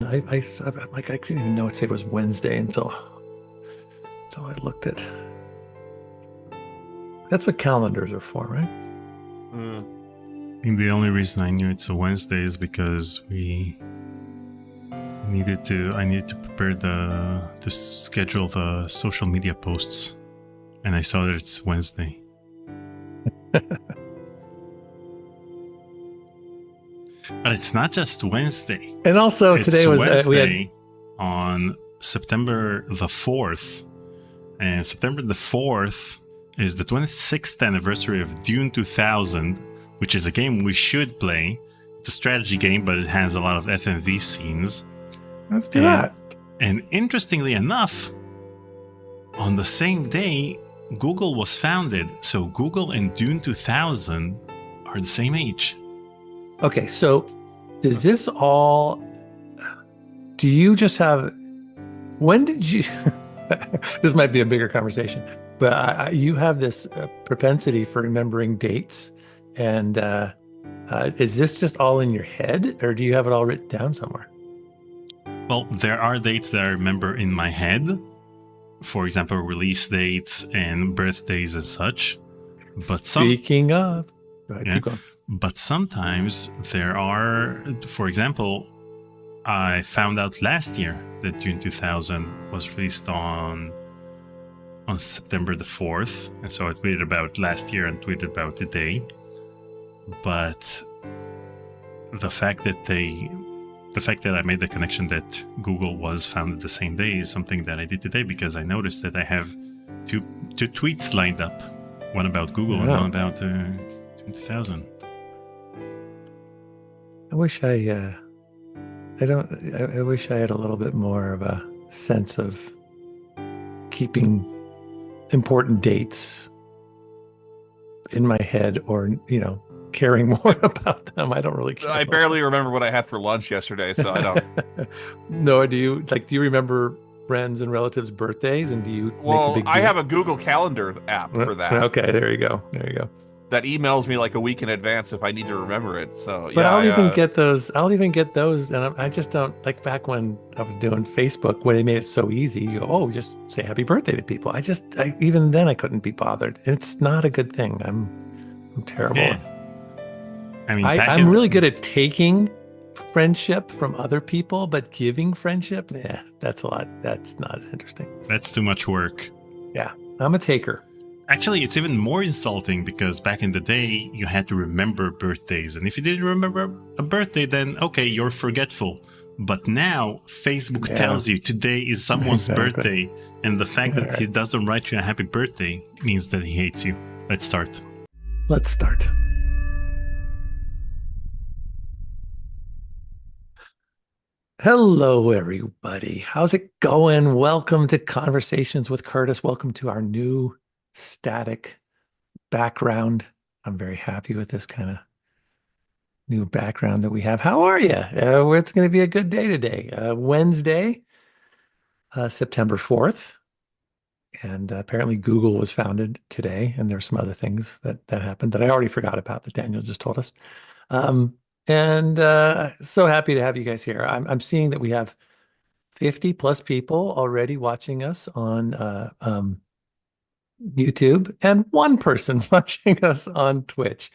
I'm like, I couldn't even know it was Wednesday until I looked at. That's what calendars are for, right? Mm. I think the only reason I knew it's a Wednesday is because I needed to prepare to schedule the social media posts, and I saw that it's Wednesday. But it's not just Wednesday. And also It's today was Wednesday on September the 4th. And September the 4th is the 26th anniversary of Dune 2000, which is a game we should play. It's a strategy game, but it has a lot of FMV scenes. Let's do that. And interestingly enough, on the same day, Google was founded. So Google and Dune 2000 are the same age. Okay, so does this all, do you just have, when did you, this might be a bigger conversation, but you have this propensity for remembering dates. And is this just all in your head, or do you have it all written down somewhere? Well, there are dates that I remember in my head. For example, release dates and birthdays and such. But Speaking of, go ahead, yeah, keep going. But sometimes there are, for example, I found out last year that Dune 2000 was released on September the 4th. And so I tweeted about last year and tweeted about today. But the fact that I made the connection that Google was founded the same day is something that I did today, because I noticed that I have two tweets lined up. One about Google and one about 2000. I wish I wish I had a little bit more of a sense of keeping important dates in my head, or, caring more about them. I don't really care. I barely remember what I had for lunch yesterday, so I don't. No, do you remember friends and relatives' birthdays, and do you make a big deal? I have a Google Calendar app for that. Okay, there you go. That emails me like a week in advance if I need to remember it. So but I'll even get those. And I just don't, like, back when I was doing Facebook, when they made it so easy. You go, oh, just say happy birthday to people. Even then I couldn't be bothered. And it's not a good thing. I'm terrible. Yeah. I mean, I'm really good at taking friendship from other people, but giving friendship, that's a lot. That's not as interesting. That's too much work. Yeah, I'm a taker. Actually, it's even more insulting, because back in the day, you had to remember birthdays. And if you didn't remember a birthday, then okay, you're forgetful. But now, Facebook tells you today is someone's birthday. And the fact that he doesn't write you a happy birthday means that he hates you. Let's start. Hello, everybody. How's it going? Welcome to Conversations with Curtis. Welcome to our new static background. I'm very happy with this kind of new background that we have. How are you? It's going to be a good day today. Wednesday, September 4th. And apparently Google was founded today. And there's some other things that happened that I already forgot about that Daniel just told us. And so happy to have you guys here. I'm seeing that we have 50 plus people already watching us on YouTube, and one person watching us on Twitch.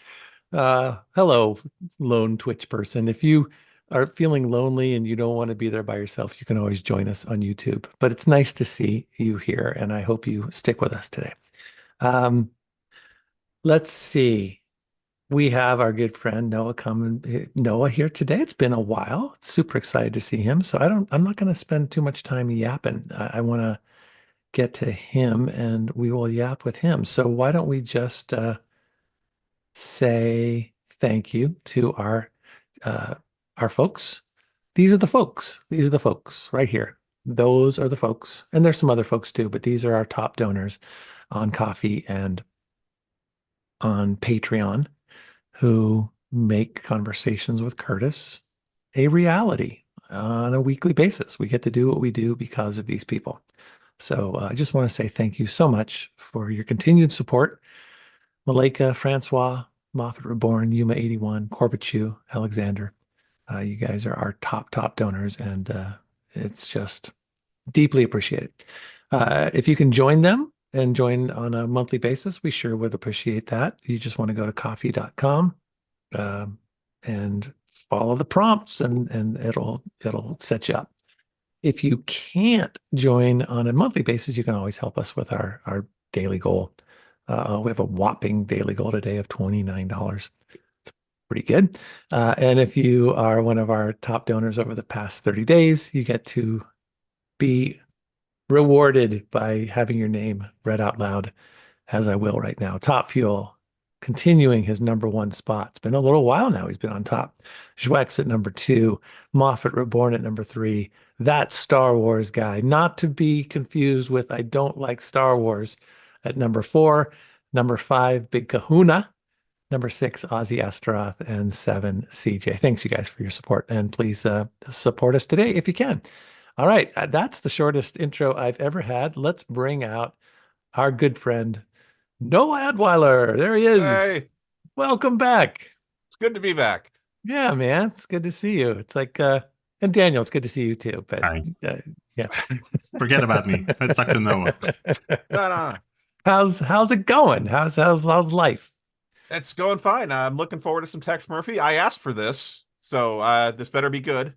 Hello, lone Twitch person. If you are feeling lonely and you don't want to be there by yourself, you can always join us on YouTube. But it's nice to see you here, and I hope you stick with us today. Let's see. We have our good friend Noah here today. It's been a while. Super excited to see him. So I'm not going to spend too much time yapping. I want to get to him, and we will yap with him. So why don't we just say thank you to our folks. These are the folks. These are the folks right here. Those are the folks. And there's some other folks too, but these are our top donors on Coffee and on Patreon, who make Conversations with Curtis a reality on a weekly basis. We get to do what we do because of these people. So I just want to say thank you so much for your continued support. Malika, Francois, Moffat Reborn, Yuma81, Corbichu, Alexander, You guys are our top donors, and it's just deeply appreciated. If you can join them and join on a monthly basis, we sure would appreciate that. You just want to go to coffee.com and follow the prompts, and it'll set you up. If you can't join on a monthly basis, you can always help us with our daily goal. We have a whopping daily goal today of $29. It's pretty good. And if you are one of our top donors over the past 30 days, you get to be rewarded by having your name read out loud, as I will right now. Top Fuel continuing his #1 spot. It's been a little while now. He's been on top. Schwex at #2, Moffat Reborn at #3. That Star Wars guy, not to be confused with I don't like Star Wars, at #4. #5, Big Kahuna. #6, Ozzy Astaroth, and 7, CJ. Thanks, you guys, for your support. And please support us today if you can. All right. That's the shortest intro I've ever had. Let's bring out our good friend, Noah Antwiler. There he is. Hey, Welcome back. it's good to be back. Yeah, man. It's good to see you. It's like, and Daniel, it's good to see you too. But Hi. yeah. Forget about me. Let's talk to Noah. No. How's it going? How's life? It's going fine. I'm looking forward to some Tex Murphy. I asked for this, so this better be good.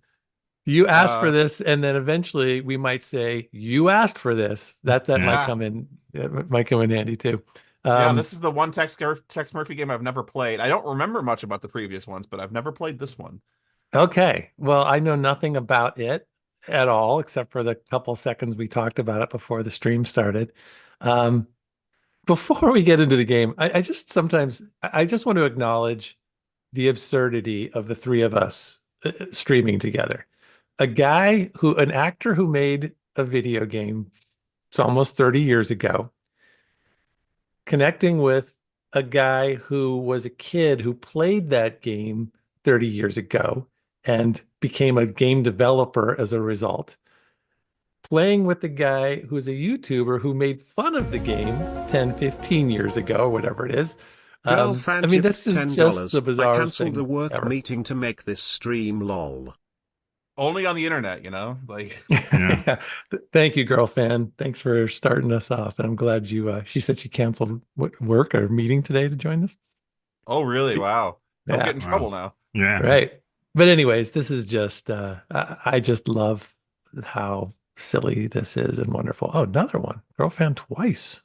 You asked for this, and then eventually we might say you asked for this. That Yeah. might come in. It might come in handy too. Yeah, this is the one Tex Murphy game I've never played. I don't remember much about the previous ones, but I've never played this one. Okay. Well, I know nothing about it at all, except for the couple seconds we talked about it before the stream started. Before we get into the game, I just want to acknowledge the absurdity of the three of us streaming together. An actor who made a video game, it's almost 30 years ago, connecting with a guy who was a kid who played that game 30 years ago and became a game developer as a result, playing with the guy who's a YouTuber who made fun of the game 10, 15 years ago, or whatever it is. Girl fan I mean, tipped that's just $10. the bizarre I cancelled thing the work ever. meeting to make this stream lol. Only on the internet, like. Yeah. Thank you, girl fan. Thanks for starting us off. And I'm glad she said she canceled work or meeting today to join this. Oh, really? Wow. Don't get in trouble now. Yeah. Right. But anyways, this is just, I just love how silly this is and wonderful. Oh, another one. Girl fan twice.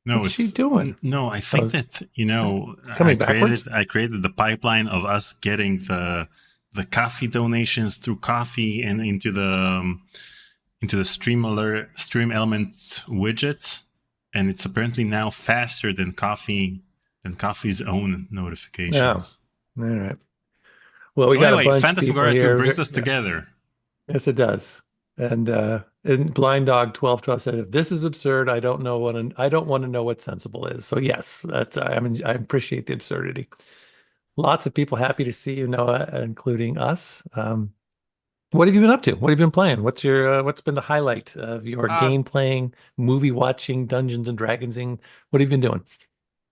No, What's she doing? No, I think that, it's coming backwards. I created the pipeline of us getting the coffee donations through coffee and into the stream elements widgets, and it's apparently now faster than coffee's own notifications. Yeah. All right. Well, we got a bunch of people here. Brings us together. Yes, it does. And Blind Dog 1212 said, "If this is absurd, I don't want to know what sensible is." So yes, that's I appreciate the absurdity. Lots of people happy to see you, Noah, including us. What have you been up to? What have you been playing? What's been the highlight of your game playing, movie watching, Dungeons and Dragonsing? What have you been doing?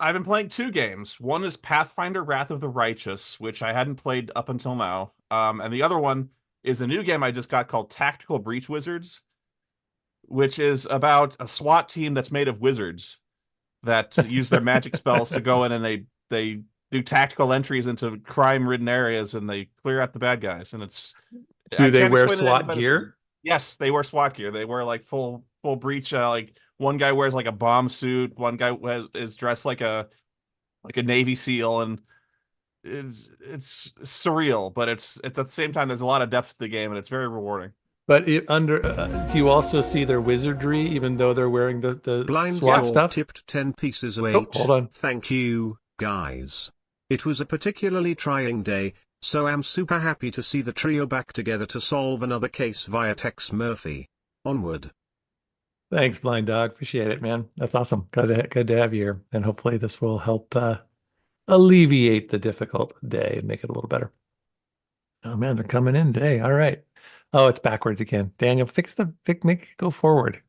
I've been playing 2 games. One is Pathfinder: Wrath of the Righteous, which I hadn't played up until now. And the other one is a new game I just got called Tactical Breach Wizards, which is about a SWAT team that's made of wizards that use their magic spells to go in and they do tactical entries into crime-ridden areas and they clear out the bad guys. And do they wear SWAT gear? Yes, they wear SWAT gear. They wear like full breach. Like one guy wears like a bomb suit. One guy is dressed like a Navy SEAL, and it's surreal. But it's at the same time there's a lot of depth to the game, and it's very rewarding. But do you also see their wizardry, even though they're wearing the Blind SWAT stuff? Tipped 10 pieces of 8. Oh, hold on. Thank you, guys. It was a particularly trying day, so I'm super happy to see the trio back together to solve another case via Tex Murphy. Onward. Thanks, Blind Dog. Appreciate it, man. That's awesome. Good to have you here. And hopefully this will help alleviate the difficult day and make it a little better. Oh, man, they're coming in today. All right. Oh, it's backwards again. Daniel, make it go forward.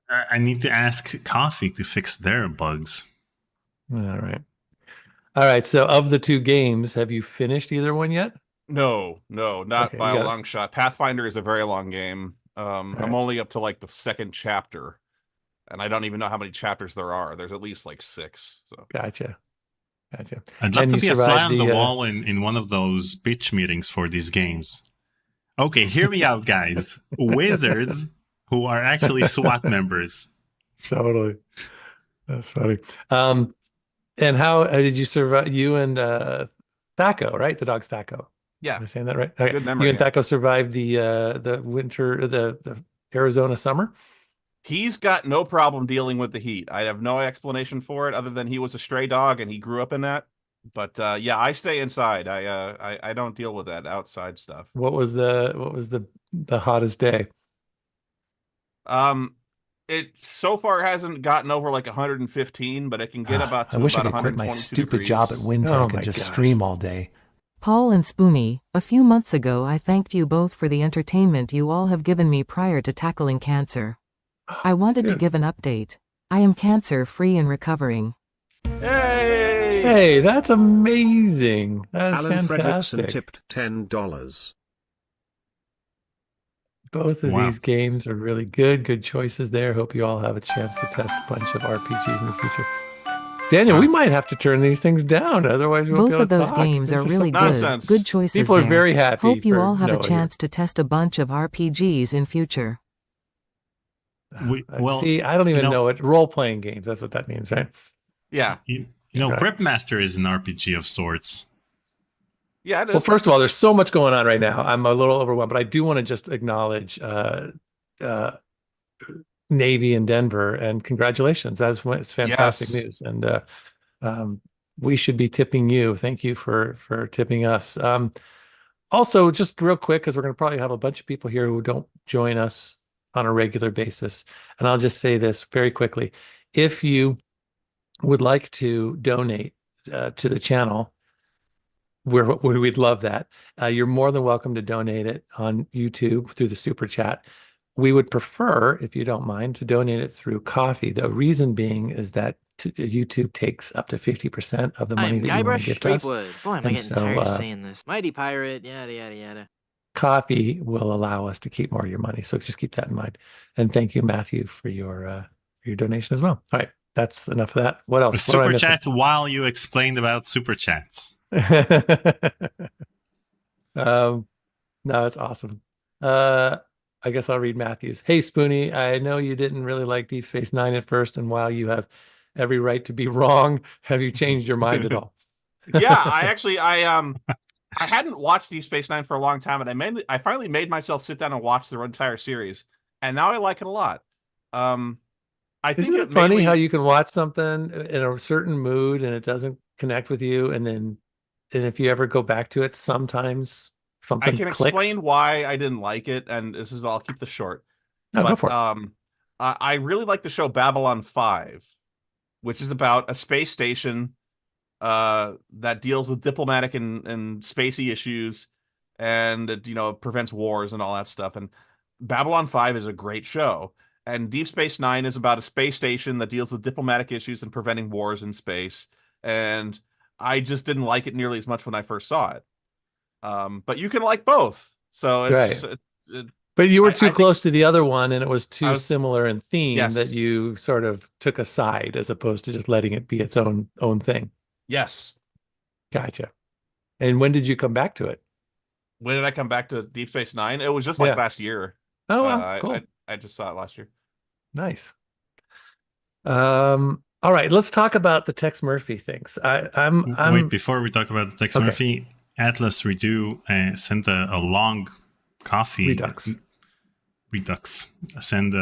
I need to ask Coffee to fix their bugs. All right. So of the 2 games, have you finished either one yet? No, not Okay, by you a got it. long shot. Pathfinder is a very long game. All I'm right. only up to like the second chapter, and I don't even know how many chapters there are. There's at least like 6. So Gotcha. Gotcha. I'd love And to you be a fly survived on the the wall in one of those pitch meetings for these games. Okay, hear me out, guys. Wizards who are actually SWAT members. totally. That's funny. And how did you survive? You and Thaco, right? The dog's Thaco. yeah, Am I saying that right? Okay. good You memory. and Yeah, Thaco survived the winter, the Arizona summer. he's got no problem dealing with the heat. I have no explanation for it other than he was a stray dog and he grew up in that. But yeah, I stay inside. I don't deal with that outside stuff. What was the hottest day? Um, it so far hasn't gotten over like 115, but it can get about I to wish I about could quit my 122 stupid degrees. job at Oh WinTech my and just gosh. stream all day. Paul and Spoonie, a few months ago I thanked you both for the entertainment you all have given me prior to tackling cancer. I wanted to Dude. give an update. I am cancer-free and recovering. Hey! Hey, that's amazing. That's Alan Fredrickson fantastic. tipped $10. Both of Wow. these games are really good. Good choices there. Hope you all have a chance to test a bunch of RPGs in the future. Daniel, we might have to turn these things down. Otherwise, we won't be Both able of to those talk. games These are some really good. nonsense. Good choices People are there. very happy. Hope you for all have a Noah chance to test a bunch of RPGs in future. here. See, I don't even know what role-playing games. That's what that means, right? Yeah, You know, Right. Prepmaster is an RPG of sorts. yeah, it is. Well, first of all, there's so much going on right now. I'm a little overwhelmed, but I do want to just acknowledge uh, Navy in Denver and congratulations. It's fantastic Yes. news. And we should be tipping you. Thank you for tipping us. Also, just real quick, because we're going to probably have a bunch of people here who don't join us on a regular basis. And I'll just say this very quickly. If you would like to donate to the channel, we'd love that. You're more than welcome to donate it on YouTube through the super chat. We would prefer, if you don't mind, to donate it through coffee. The reason being is that YouTube takes up to 50% of the money that you want to give to us. Boy, am I And getting tired of so saying this. Mighty Pirate, yada, yada, yada. coffee will allow us to keep more of your money. So just keep that in mind. And thank you, Matthew, for your donation as well. All right, that's enough of that. What A else? What am I super missing? chat while you explained about super chats. No, it's awesome. I guess I'll read Matthew's. Hey, Spoonie, I know you didn't really like Deep Space Nine at first, and while you have every right to be wrong, have you changed your mind at all? Yeah, I hadn't watched Deep Space Nine for a long time, and I finally made myself sit down and watch the entire series, and now I like it a lot. I think Isn't it funny how you can watch something in a certain mood and it doesn't connect with you, and if you ever go back to it, sometimes something I can clicks. explain why I didn't like it, and I'll keep this short. No, go But for it. I really like the show Babylon 5, which is about a space station that deals with diplomatic and spacey issues, and prevents wars and all that stuff. And Babylon 5 is a great show. And Deep Space Nine is about a space station that deals with diplomatic issues and preventing wars in space. And I just didn't like it nearly as much when I first saw it. But you can like both. So it's Right. But you were too I think- close to the other one, and it was too was- similar in theme Yes. that you sort of took a side as opposed to just letting it be its own thing. yes. Gotcha. And when did you come back to it? When did I come back to Deep Space Nine? It was just like Yeah. last year. Oh, wow. Cool. I just saw it last year. Nice. All right, let's talk about the Tex Murphy things. I'm Wait, before we talk about the Tex Okay. Murphy, Atlas Redo sent a long coffee. Redux. Send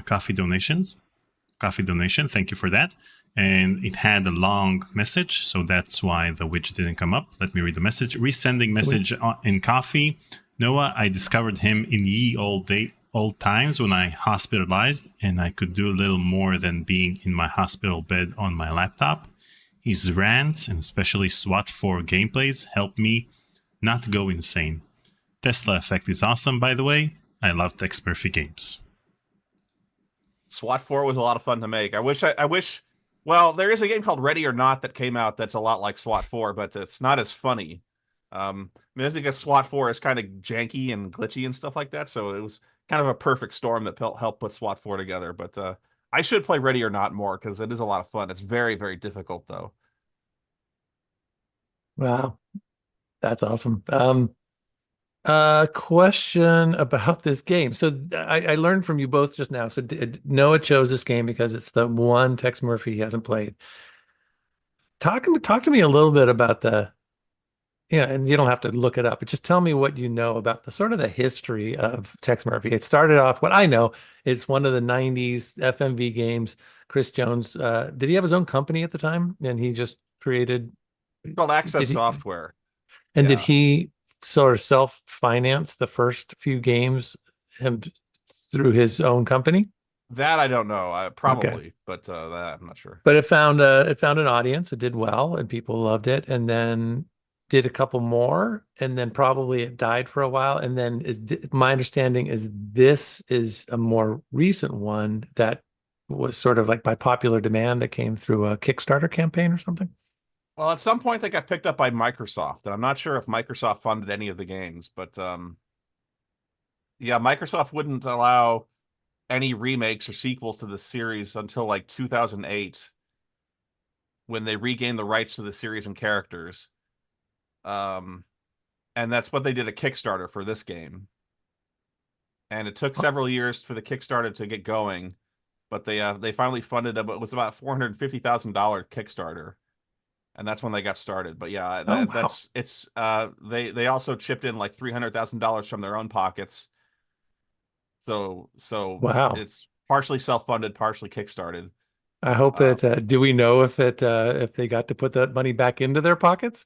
coffee donation. Thank you for that. And it had a long message, so that's why the widget didn't come up. Let me read the message. Resending message in coffee. Noah, I discovered him in ye old times when I hospitalized, and I could do a little more than being in my hospital bed on my laptop. His rants, and especially SWAT 4 gameplays, helped me not go insane. Tesla Effect is awesome, by the way. I love Tex Murphy games. SWAT 4 was a lot of fun to make. I wish Well, there is a game called Ready or Not that came out that's a lot like SWAT 4, but it's not as funny. I think SWAT 4 is kind of janky and glitchy and stuff like that, so it was kind of a perfect storm that helped put SWAT 4 together. But I should play Ready or Not more because it is a lot of fun. It's very, very difficult though. Wow, that's awesome. Question about this game. So I learned from you both just now. So Noah chose this game because it's the one Tex Murphy he hasn't played. Talk to me a little bit about and you don't have to look it up, but just tell me what you know about the sort of the history of Tex Murphy. It started off, what I know, it's one of the 90s FMV games. Chris Jones, did he have his own company at the time? And he just created, It's called Access did he, Software. and did Yeah. he sort of self-finance the first few games him through his own company? That I don't know. Probably, Okay. but that I'm not sure. But it found an audience. It did well, and people loved it. And then did a couple more, and then probably it died for a while. And then my understanding is this is a more recent one that was sort of like by popular demand that came through a Kickstarter campaign or something. Well, at some point they got picked up by Microsoft, and I'm not sure if Microsoft funded any of the games, but yeah, Microsoft wouldn't allow any remakes or sequels to the series until like 2008 when they regained the rights to the series and characters. And that's what they did a Kickstarter for this game. And it took several years for the Kickstarter to get going, but they finally funded it. It was about $450,000 Kickstarter, and that's when they got started. But yeah, Wow. that's it's they also chipped in like $300,000 from their own pockets. So Wow. it's partially self-funded, partially kickstarted. I hope do we know if if they got to put that money back into their pockets?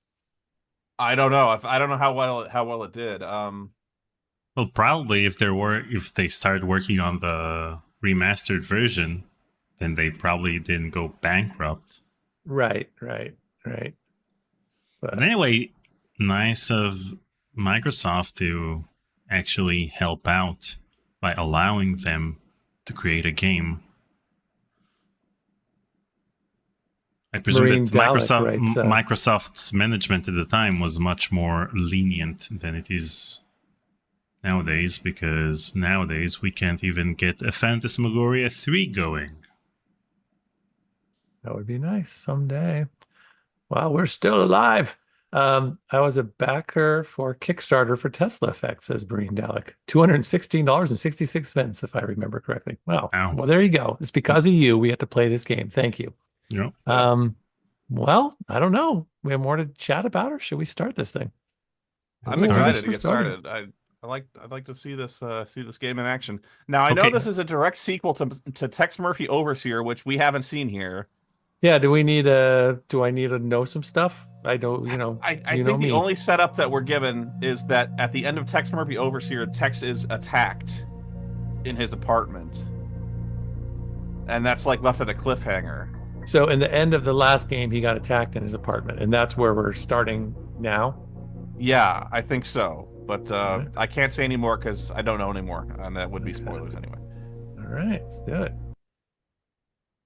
I don't know I don't know how well it did. Well, probably if they started working on the remastered version, then they probably didn't go bankrupt. Right. But anyway, nice of Microsoft to actually help out by allowing them to create a game. I presume Marine that Dalek writes, Microsoft's management at the time was much more lenient than it is nowadays, because nowadays we can't even get a Phantasmagoria 3 going. that would be nice someday. Wow, we're still alive. I was a backer for Kickstarter for Tesla Effect, says Marine Dalek. $216.66, if I remember correctly. Wow. Wow. Well, there you go. It's because of you we had to play this game. Thank you. Yep. Well, I don't know. We have more to chat about, or should we start this thing? I'm excited to get started. I'd like to see this game in action. Now I know this is a direct sequel to Tex Murphy Overseer, which we haven't seen here. Yeah, do I need to know some stuff? I don't, I think the only setup that we're given is that at the end of Tex Murphy Overseer, Tex is attacked in his apartment. And that's like left at a cliffhanger. So in the end of the last game, he got attacked in his apartment, and that's where we're starting now? Yeah, I think so. But I can't say anymore because I don't know anymore, and that would be spoilers anyway. All right, let's do it.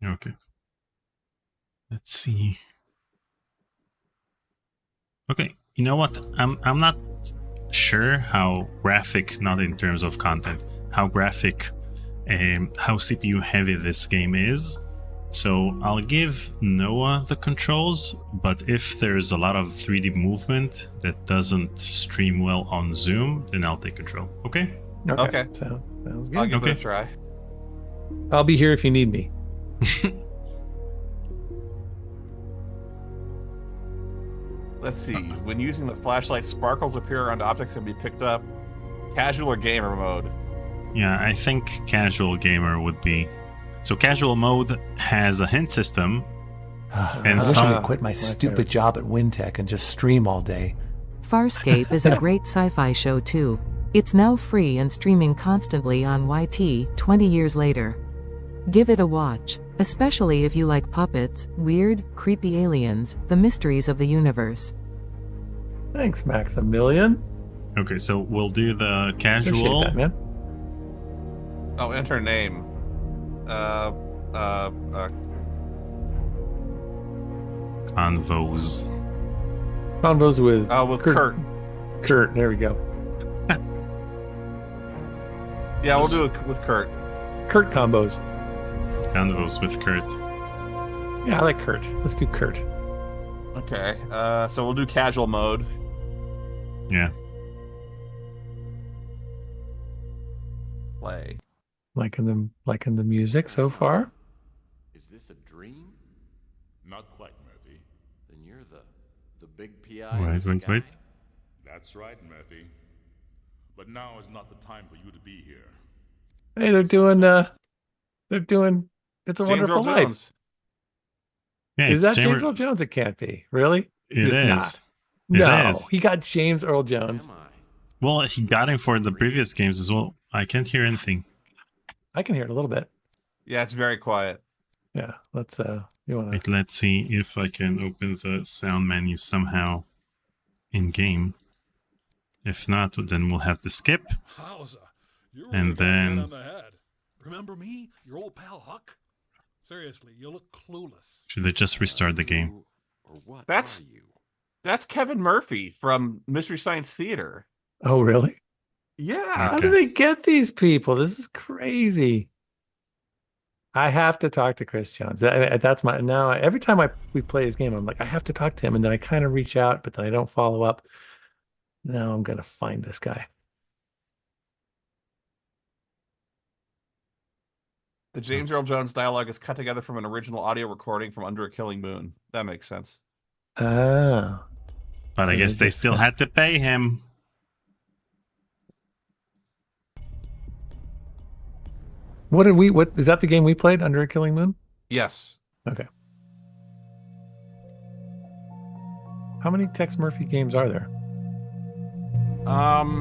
Okay. Let's see. Okay, you know what? I'm not sure how graphic, not in terms of content, how graphic and how CPU heavy this game is. So I'll give Noah the controls, but if there's a lot of 3D movement that doesn't stream well on Zoom, then I'll take control. Okay? Okay. Sounds good. I'll give it a try. I'll be here if you need me. Let's see. When using the flashlight, sparkles appear around objects and be picked up. Casual or gamer mode? Yeah, I think casual gamer would be. So casual mode has a hint system. And I wish I could quit my stupid job at Wintech and just stream all day. Farscape is a great sci-fi show too. It's now free and streaming constantly on YT 20 years later. Give it a watch, especially if you like puppets, weird, creepy aliens, the mysteries of the universe. Thanks, Maximilian. Okay, so we'll do the casual. Appreciate that, man. Oh, enter name. Convos. Combos with Kurt. Kurt, there we go. Yeah, we'll do it with Kurt. Kurt combos. Convos with Kurt. Yeah, I like Kurt. Let's do Kurt. Okay, so we'll do casual mode. Yeah. Play. Liking the music so far. Is this a dream? Not quite, Murphy. Then you're the big PI in the Wait. sky. That's right, Murphy. But now is not the time for you to be here. Hey, they're doing It's a James Wonderful Earl Life. Jones. Is Yeah, it's that James James Earl Jones? It can't be. Really? It It's is. not. It No, is. he got James Earl Jones. Am I? Well, he got him for the previous games as well. I can't hear anything. I can hear it a little bit. Yeah, it's very quiet. Yeah, let's you want Wait, to let's see if I can open the sound menu somehow in game. If not, then we'll have to skip. Howza, you And got hit then- on the head. Remember me, your old pal Huck? Seriously, you look clueless. Should I just restart the game? Who or what That's- are you? That's Kevin Murphy from Mystery Science Theater. Oh, really? Yeah. How Okay. do they get these people? This is crazy. I have to talk to Chris Jones. That's my now. Every time we play his game, I'm like, I have to talk to him, and then I kind of reach out, but then I don't follow up. Now I'm gonna find this guy. The James Earl Jones dialogue is cut together from an original audio recording from Under a Killing Moon. That makes sense. Ah, But So I guess they they just- still had to pay him. what is that the game we played, Under a Killing Moon? Yes. Okay. How many Tex Murphy games are there?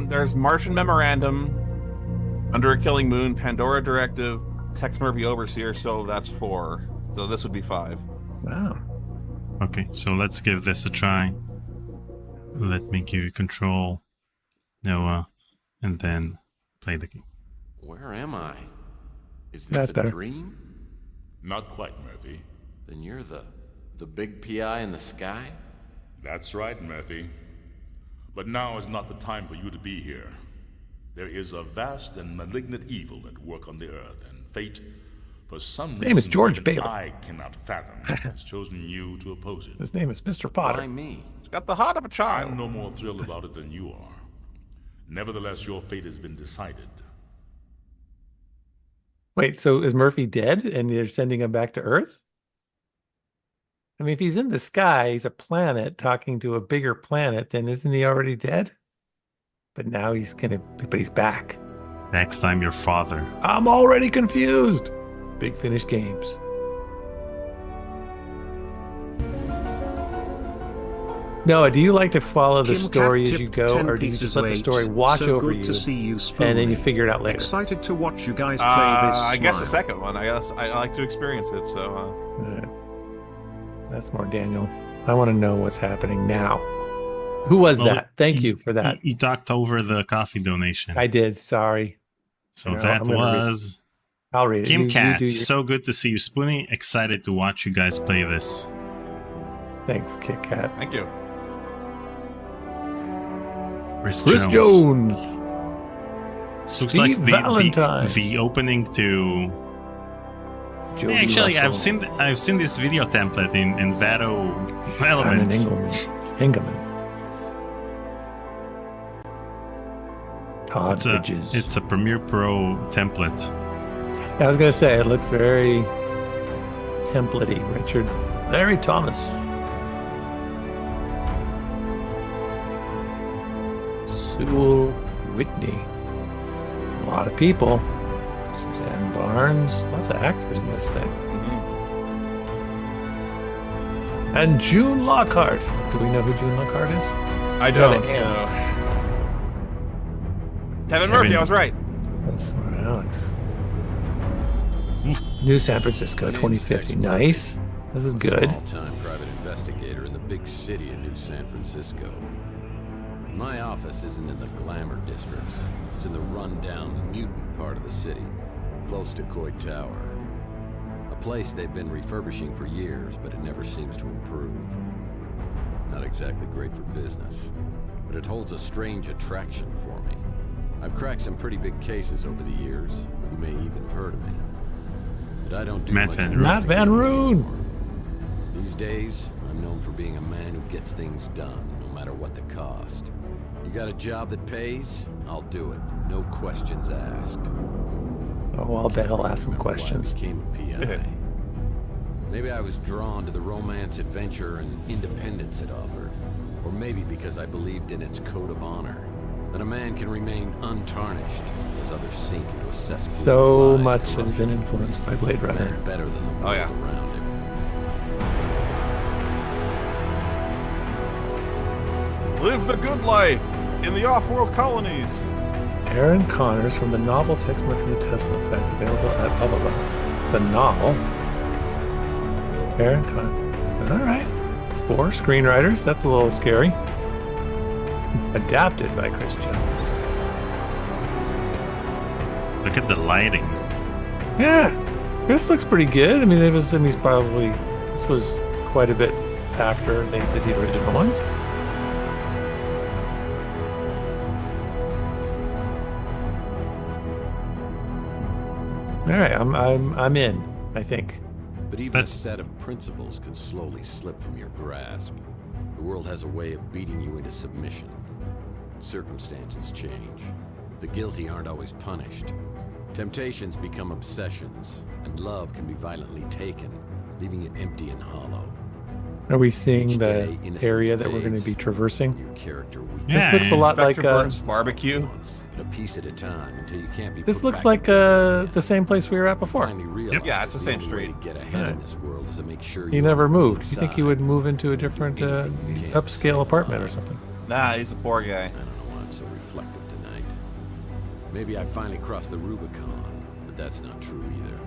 There's Martian Memorandum, Under a Killing Moon, Pandora Directive, Tex Murphy Overseer, so that's 4. So this would be 5. Wow. Okay, so let's give this a try. Let me give you control, Noah, and then play the game. Where am I? Is this That's a better. dream? Not quite, Murphy. Then you're the big PI in the sky? That's right, Murphy. But now is not the time for you to be here. There is a vast and malignant evil at work on the earth, and fate, for some reason name is George even Bailey. I cannot fathom, has chosen you to oppose it. His name is Mr. Why Potter. me? It's got the heart of a child. I'm no more thrilled about it than you are. Nevertheless, your fate has been decided. Wait, so is Murphy dead and they're sending him back to Earth? I mean, if he's in the sky, he's a planet talking to a bigger planet, then isn't he already dead? But now but he's back. Next time, your father. I'm already confused. Big Finish Games. Noah, do you like to follow the Kim story Cat as you tipped go, 10 or do you pieces just let the late. story wash So over good you, to see you, and then you Spoonie. figure it out later? Excited to watch you guys play this. I guess the smile. second one. I guess I like to experience it, so... All right. That's more Daniel. I want to know what's happening now. Who was Well, that? Thank you for that. You talked over the coffee donation. I did. Sorry. So No, that I'm gonna read- was I'll read it. Kim You Cat. do your- So good to see you, Spoonie. Excited to watch you guys play this. Thanks, Kit Kat. Thank you. Chris Jones. Looks Steve like Valentine. the opening to. Jody Actually, Russell. I've seen this video template in Vado Shannon Elements. Engelman. Todd It's Bridges. a Premiere Pro template. I was going to say, it looks very templatey. Richard. Larry Thomas. Sewell Whitney. It's a lot of people. Suzanne Barnes. Lots of actors in this thing. And June Lockhart. Do we know who June Lockhart is? I don't. they can. Kevin Murphy, I was right. That's smart, Alex. New San Francisco, My name's 2050. Tex Murphy. Nice. This is good. Small-time private investigator in the big city of New San Francisco. My office isn't in the glamour districts. It's in the run-down, mutant part of the city, close to Coit Tower. A place they've been refurbishing for years, but it never seems to improve. Not exactly great for business, but it holds a strange attraction for me. I've cracked some pretty big cases over the years. You may even have heard of me. But I don't do Matt much Van Roon. Matt Van Roon. anymore. These days, I'm known for being a man who gets things done, no matter what the cost. You got a job that pays? I'll do it. No questions asked. Oh, I'll bet he'll ask some Remember why I questions. became a PI. Maybe I was drawn to the romance, adventure, and independence it offered. Or maybe because I believed in its code of honor. That a man can remain untarnished as others sink into a cesspool So of lies, much has corruption, been influenced by Blade Runner. and better than the world Oh, yeah. around him. Live the good life in the off-world colonies. Aaron Connors from the novel Tex Murphy the Tesla Effect, available at blah blah blah. It's a novel. Aaron Connors. All right. 4 screenwriters. That's a little scary. Adapted by Chris Jones. Look at the lighting. Yeah, this looks pretty good. I mean, this was quite a bit after they did the original ones. All right, I'm in, I think. But even That's- a set of principles can slowly slip from your grasp. The world has a way of beating you into submission. Circumstances change. The guilty aren't always punished. Temptations become obsessions, and love can be violently taken, leaving it empty and hollow. Are we seeing Each the day, innocence area that we're going to fades, be traversing? Your character weakens. Yeah, This looks a lot like Spectre Burns barbecue. Once, but a piece at a time until you can't be. this put looks back like together again. the same place we were at before. Finally realize Yeah, it's the same only way street. to get ahead Right. in this world is to make sure He never on the moved. good You think he side. would move into a different upscale apartment or something? Nah, he's a poor guy. I don't know why I'm so reflective tonight. Maybe I finally crossed the Rubicon, but that's not true either.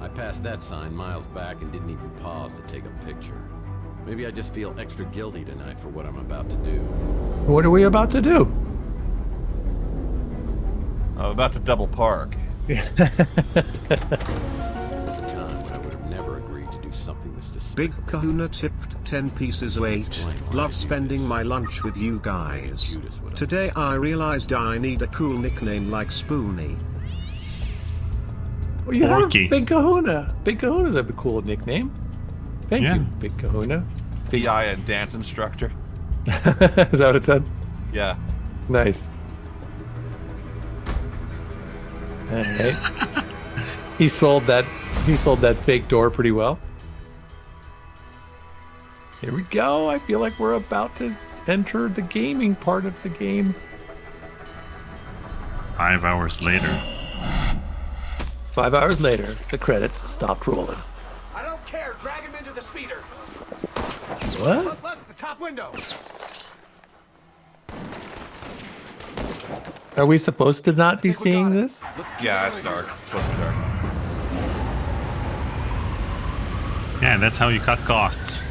I passed that sign miles back and didn't even pause to take a picture. Maybe I just feel extra guilty tonight for what I'm about to do. What are we about to do? I'm about to double park. There was a time when I would have never agreed to do something this despicable. Big Kahuna tipped 10 pieces of 8. Love spending my lunch with you guys. Today I realized I need a cool nickname like Spoonie. Well, you Porky. have Big Kahuna. Big Kahuna's a cool nickname. Thank Yeah. you, Big Kahuna. Big... PI and dance instructor. Is that what it said? Yeah. Nice. All right. He sold that fake door pretty well. Here we go. I feel like we're about to enter the gaming part of the game. 5 hours later. 5 hours later, the credits stopped rolling. I don't care. Drag him into the speeder. What? Look, the top window. Are we supposed to not be seeing this? Yeah, it's dark. It's supposed to be dark. Yeah, that's how you cut costs.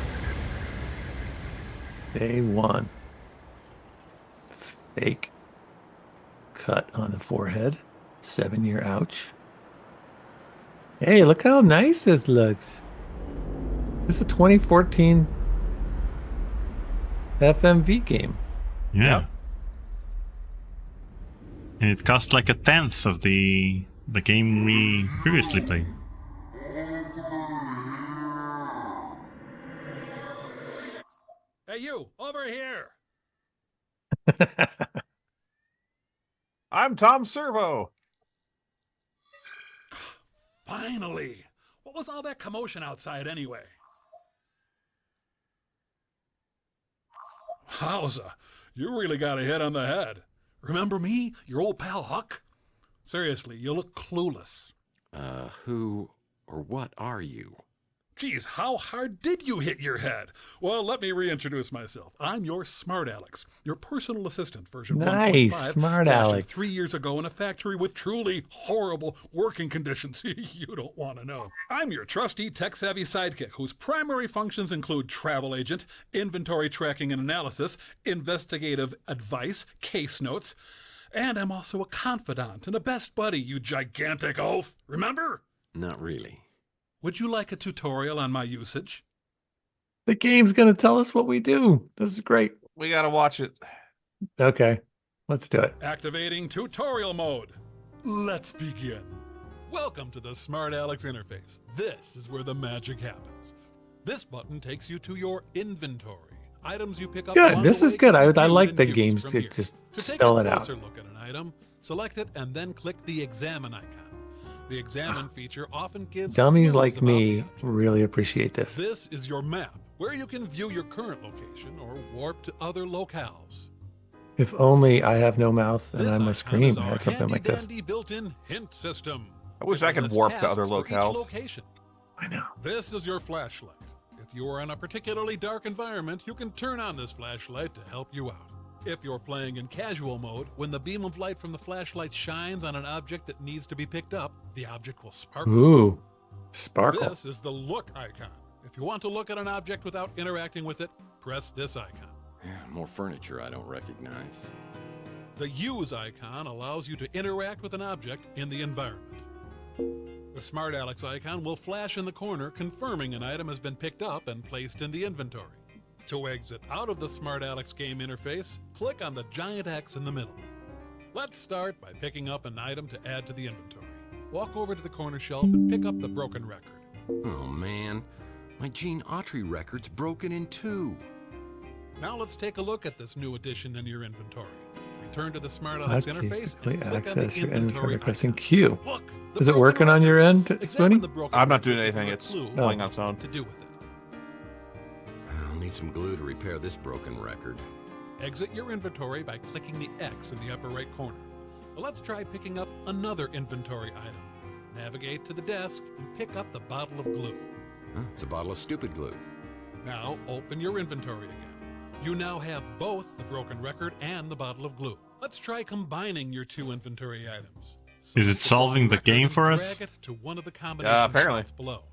Day 1. Fake cut on the forehead. 7-year ouch. Hey, look how nice this looks. This is a 2014 FMV game. Yeah. Yep. And it cost like 1/10 of the game we previously played. Hey, you, over here. I'm Tom Servo. Finally. What was all that commotion outside anyway? Wowza, you really got a hit on the head. Remember me, your old pal Huck? Seriously, you look clueless. Who or what are you? Geez, how hard did you hit your head? Well, let me reintroduce myself. I'm your Smart Alex, your personal assistant, version 1.5. Nice, Smart fashioned Alex. 3 years ago in a factory with truly horrible working conditions. You don't want to know. I'm your trusty, tech-savvy sidekick, whose primary functions include travel agent, inventory tracking and analysis, investigative advice, case notes, and I'm also a confidant and a best buddy, you gigantic oaf. Remember? Not really. Would you like a tutorial on my usage? The game's going to tell us what we do. This is great. We gotta watch it. Okay, let's do it. Activating tutorial mode. Let's begin. Welcome to the Smart Alex interface. This is where the magic happens. This button takes you to your inventory. Items you pick up. Good. along This the is way good. can be I viewed like and the used games from to here. just To take spell a it out. closer look at an item, select it and then click the examine icon. The examine feature often gives Dummies clues like about the me object. really appreciate this. This is your map, where you can view your current location or warp to other locales. If only I have no mouth and This I'm a icon scream is or our something like this. handy-dandy built-in hint system. I wish It I could lists warp to other tasks for each locales. location. I know. This is your flashlight. If you are in a particularly dark environment, you can turn on this flashlight to help you out. If you're playing in casual mode, when the beam of light from the flashlight shines on an object that needs to be picked up, the object will sparkle. Ooh, sparkle. This is the look icon. If you want to look at an object without interacting with it, press this icon. More furniture I don't recognize. The use icon allows you to interact with an object in the environment. The Smart Alex icon will flash in the corner, confirming an item has been picked up and placed in the inventory. To exit out of the Smart Alex game interface, click on the giant X in the middle. Let's start by picking up an item to add to the inventory. Walk over to the corner shelf and pick up the broken record. Oh man, my Gene Autry record's broken in two. Now let's take a look at this new addition in your inventory. Return to the Smart Alex interface and click on Access the your inventory inventory by pressing icon. Q. Look, the Is it broken working on your end, Examine Spoony? the broken I'm not record doing for anything. a It's clue playing on its own. to do with it. I'll need some glue to repair this broken record. Exit your inventory by clicking the X in the upper right corner. Well, let's try picking up another inventory item. Navigate to the desk and pick up the bottle of glue. Huh, it's a bottle of stupid glue. Now open your inventory again. You now have both the broken record and the bottle of glue. Let's try combining your two inventory items. Is it solving the game for us? Drag it to one of the combination apparently. slots below.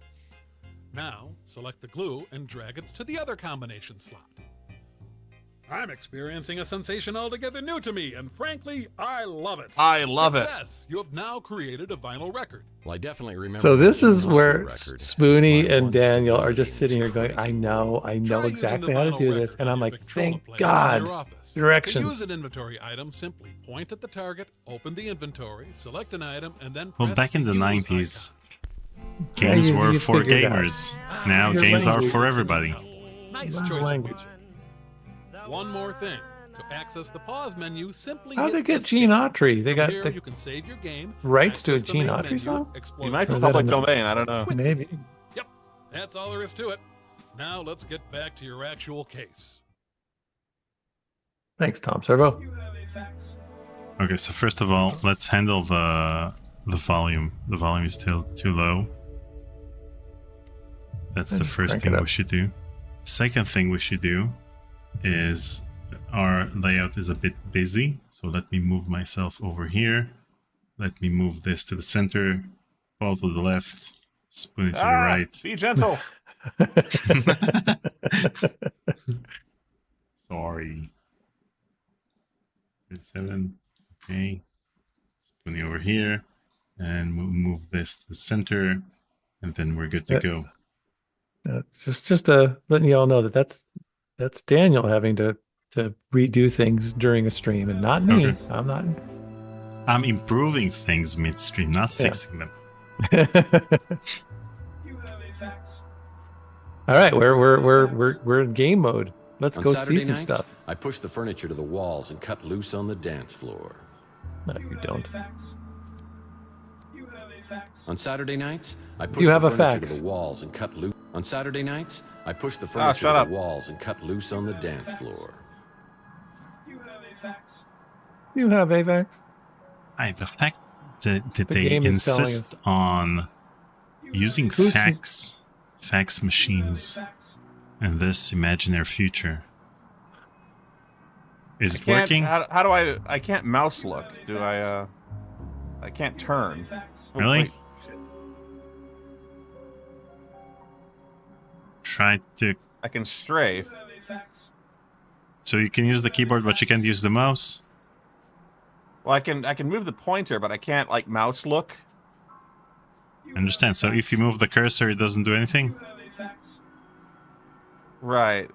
Now, select the glue and drag it to the other combination slot. I'm experiencing a sensation altogether new to me, and frankly, I love it. I love it. Success! You have now created a vinyl record. Well, I definitely remember. So this the is Gene where Autry record. Spoony It's my and one Daniel are stability just in sitting here this going, crazy I know Try using exactly the how to vinyl do record this. And on I'm your like, Victrola thank player in God. your office. Directions. To use an inventory item, simply point at the target, open the inventory, select an item, and then Well, press back in the use 90s, Yeah, games you were for figured it out. gamers. Now Your games are language for is everybody. Nice My choice language. of music. One more thing. To access the pause menu, simply How'd hit they get Escape. Gene Autry? They From got here, the you can save your game, rights to a access the Gene main Autry menu, song? explore You might be Or is that public another- domain. I don't know. Maybe. Yep, that's all there is to it. Now let's get back to your actual case. Thanks, Tom Servo. Okay, so first of all, let's handle the volume. The volume is still too low. That's the And first crank it thing up. we should do. Second thing we should do is our layout is a bit busy, so let me move myself over here. Let me move this to the center, Paul to the left, Spoon to the right. Be gentle. Sorry. 37. Okay. Spoonie over here. And we'll move this to the center. And then we're good to Yeah. go. Just letting you all know that that's Daniel having to redo things during a stream and not me. Okay. I'm not. I'm improving things midstream, not Yeah. fixing them. All right, we're in game mode. Let's On go Saturday see some nights, stuff. I push the furniture to the walls and cut loose on the dance floor. No, you don't. On Saturday nights, I push You the have a furniture fax. to the walls and cut loose. On Saturday nights, I push the shut furniture to up. the walls and cut loose on the dance floor. You have AVAX. The fact that The they game is telling insist on using Who's- fax machines in this imaginary future. Is it working? How do I can't mouse look. Do I can't turn. Oh, Really? wait. Try to. I can strafe. So you can use the keyboard, but you can't use the mouse. Well, I can move the pointer, but I can't like mouse look. I understand. So if you move the cursor, it doesn't do anything? Right.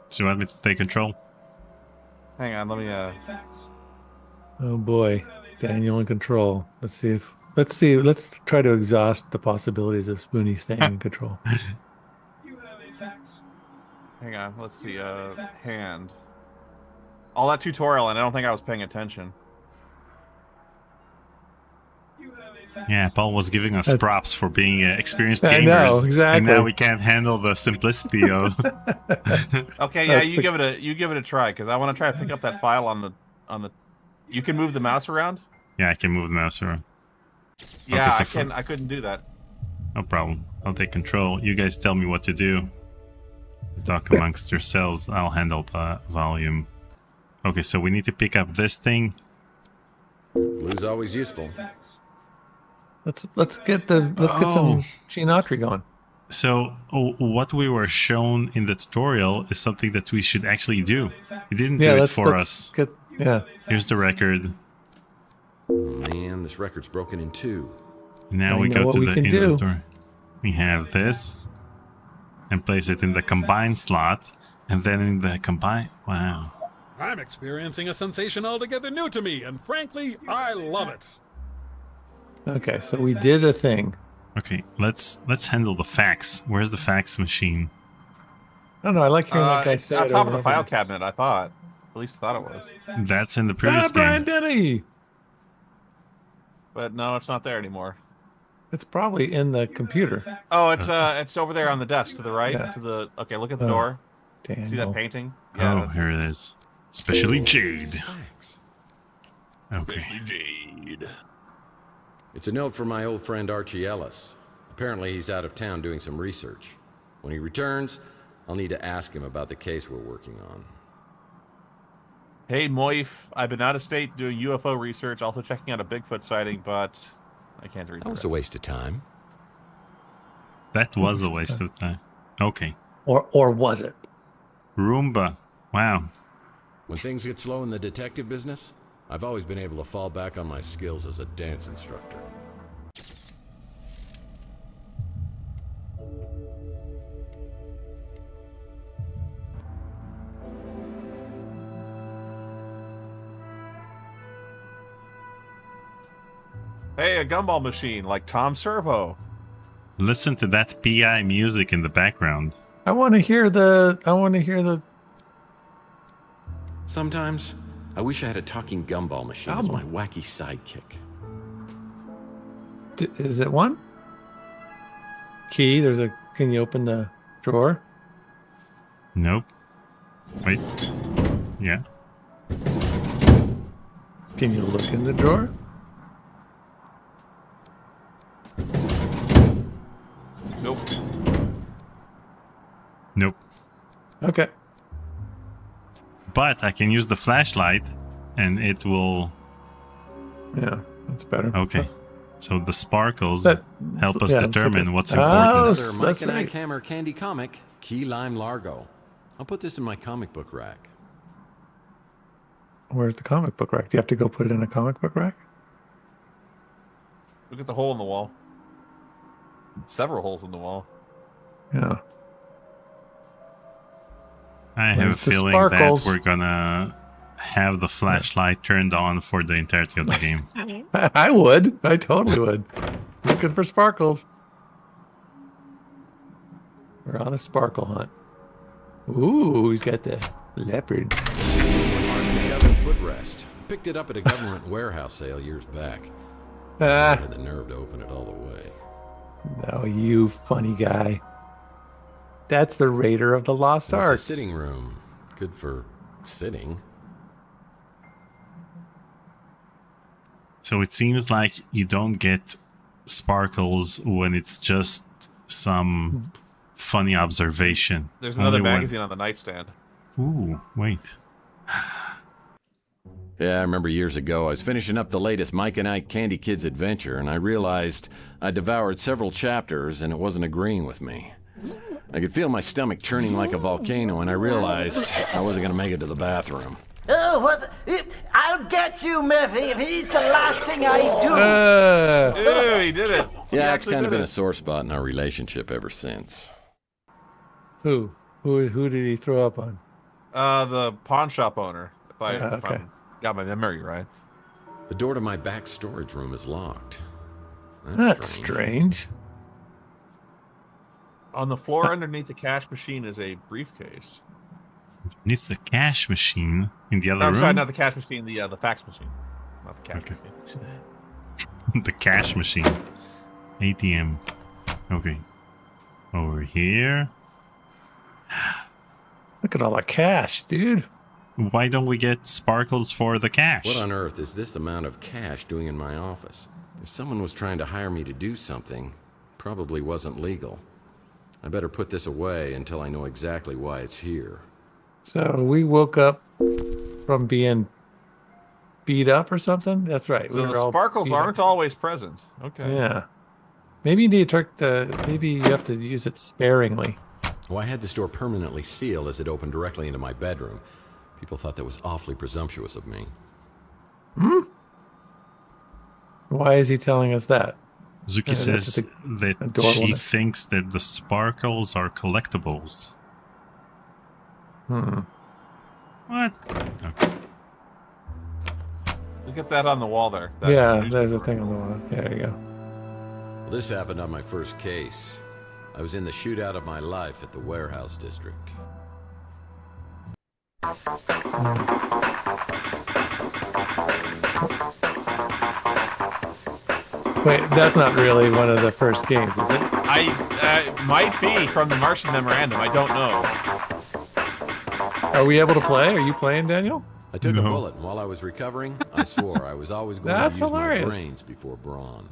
So you want me to take control? Hang on, let me Oh boy, Daniel in control. Let's see. Let's try to exhaust the possibilities of Spoonie staying in control. hang on, let's see, hand. All that tutorial, and I don't think I was paying attention. Yeah, Paul was giving us props for being experienced I gamers. know, exactly. And now we can't handle the simplicity of... Okay, yeah, you give it a try, because I want to try to pick up that file on the... You can move the mouse around? Yeah, I can move the mouse around. Yeah, Okay, so I couldn't do that. No problem. I'll take control. You guys tell me what to do. Talk amongst yourselves. I'll handle the volume. Okay, so we need to pick up this thing. Blue's always useful. Let's get some Gene Autry going. So what we were shown in the tutorial is something that we should actually do. He didn't do it for us. Here's the record. Oh, man, this record's broken in two. Now we go to the inventory. We have this and place it in the combine slot, and then in the combine. Wow. I'm experiencing a sensation altogether new to me, and frankly, I love it. Okay, so we did a thing. Okay, let's handle the fax. Where's the fax machine? I don't know. I like hearing that guy say on it top over of the and file over. cabinet, I thought. At least I thought it was. That's in the previous game. Brian Denny! But no, it's not there anymore. It's probably in the computer. Oh, it's over there on the desk to the right. Yeah. To the okay, look at the door. Daniel. See that painting? Yeah, here it is. Especially Jade. Okay. Especially Jade. It's a note from my old friend Archie Ellis. Apparently he's out of town doing some research. When he returns, I'll need to ask him about the case we're working on. Hey, Moif, I've been out of state doing UFO research, also checking out a Bigfoot sighting, but I can't read the That was rest. a waste of time. That was a waste of time. Okay. Or was it? Roomba. Wow. When things get slow in the detective business, I've always been able to fall back on my skills as a dance instructor. Hey, a gumball machine like Tom Servo. Listen to that PI music in the background. I want to hear the. Sometimes, I wish I had a talking gumball machine as my wacky sidekick. Is it one? Key. Can you open the drawer? Nope. Wait. Yeah. Can you look in the drawer? Nope. Nope. Okay. But I can use the flashlight, and it will... Yeah, that's better. Okay. So the sparkles That- help us yeah, determine what's Oh, important. Another Mike that's and right. Ike Hammer Candy comic, Key Lime Largo. I'll put this in my comic book rack. Where's the comic book rack? Do you have to go put it in a comic book rack? Look at the hole in the wall. Several holes in the wall. Yeah. I have a Where's the feeling sparkles? that we're gonna have the flashlight turned on for the entirety of the game. I would. I totally would. Looking for sparkles. We're on a sparkle hunt. Ooh, he's got the leopard. The government footrest. Picked it up at a government warehouse sale years back. I had the nerve to open it all the way. No, you funny guy. That's the Raider of the Lost It's Ark. a sitting room. Good for sitting. So it seems like you don't get sparkles when it's just some funny observation. There's another Only when- magazine on the nightstand. Ooh, wait. Yeah, I remember years ago, I was finishing up the latest Mike and Ike Candy Kids adventure, and I realized I devoured several chapters and it wasn't agreeing with me. I could feel my stomach churning like a volcano, and I realized I wasn't going to make it to the bathroom. Oh, what? I'll get you, Murphy, if he's the last thing I do. Ew, he did it. Yeah, it's kind of been a sore spot in our relationship ever since. Who did he throw up on? The pawn shop owner. If I okay. got my memory right. The door to my back storage room is locked. That's strange. On the floor underneath the cash machine is a briefcase. Beneath the cash machine in the other No, I'm room? sorry, not the cash machine, the fax machine. Not the cash machine. The cash machine. ATM. Okay. Over here. Look at all the cash, dude. Why don't we get sparkles for the cash? What on earth is this amount of cash doing in my office? If someone was trying to hire me to do something, probably wasn't legal. I better put this away until I know exactly why it's here. So we woke up from being beat up or something? That's right. So the sparkles aren't always present. Okay. Yeah. Maybe you need to maybe you have to use it sparingly. Well, I had this door permanently sealed as it opened directly into my bedroom. People thought that was awfully presumptuous of me. Why is he telling us that? Zuki says that she thinks that the sparkles are collectibles. What? Okay. Look at that on the wall there. Yeah, there's a thing on the wall. There you go. Well, this happened on my first case. I was in the shootout of my life at the warehouse district. Wait, that's not really one of the first games, is it? Might be from the Martian Memorandum. I don't know. Are we able to play? Are you playing, Daniel? I took a bullet, and while I was recovering, I swore I was always going to use hilarious. my brains before brawn.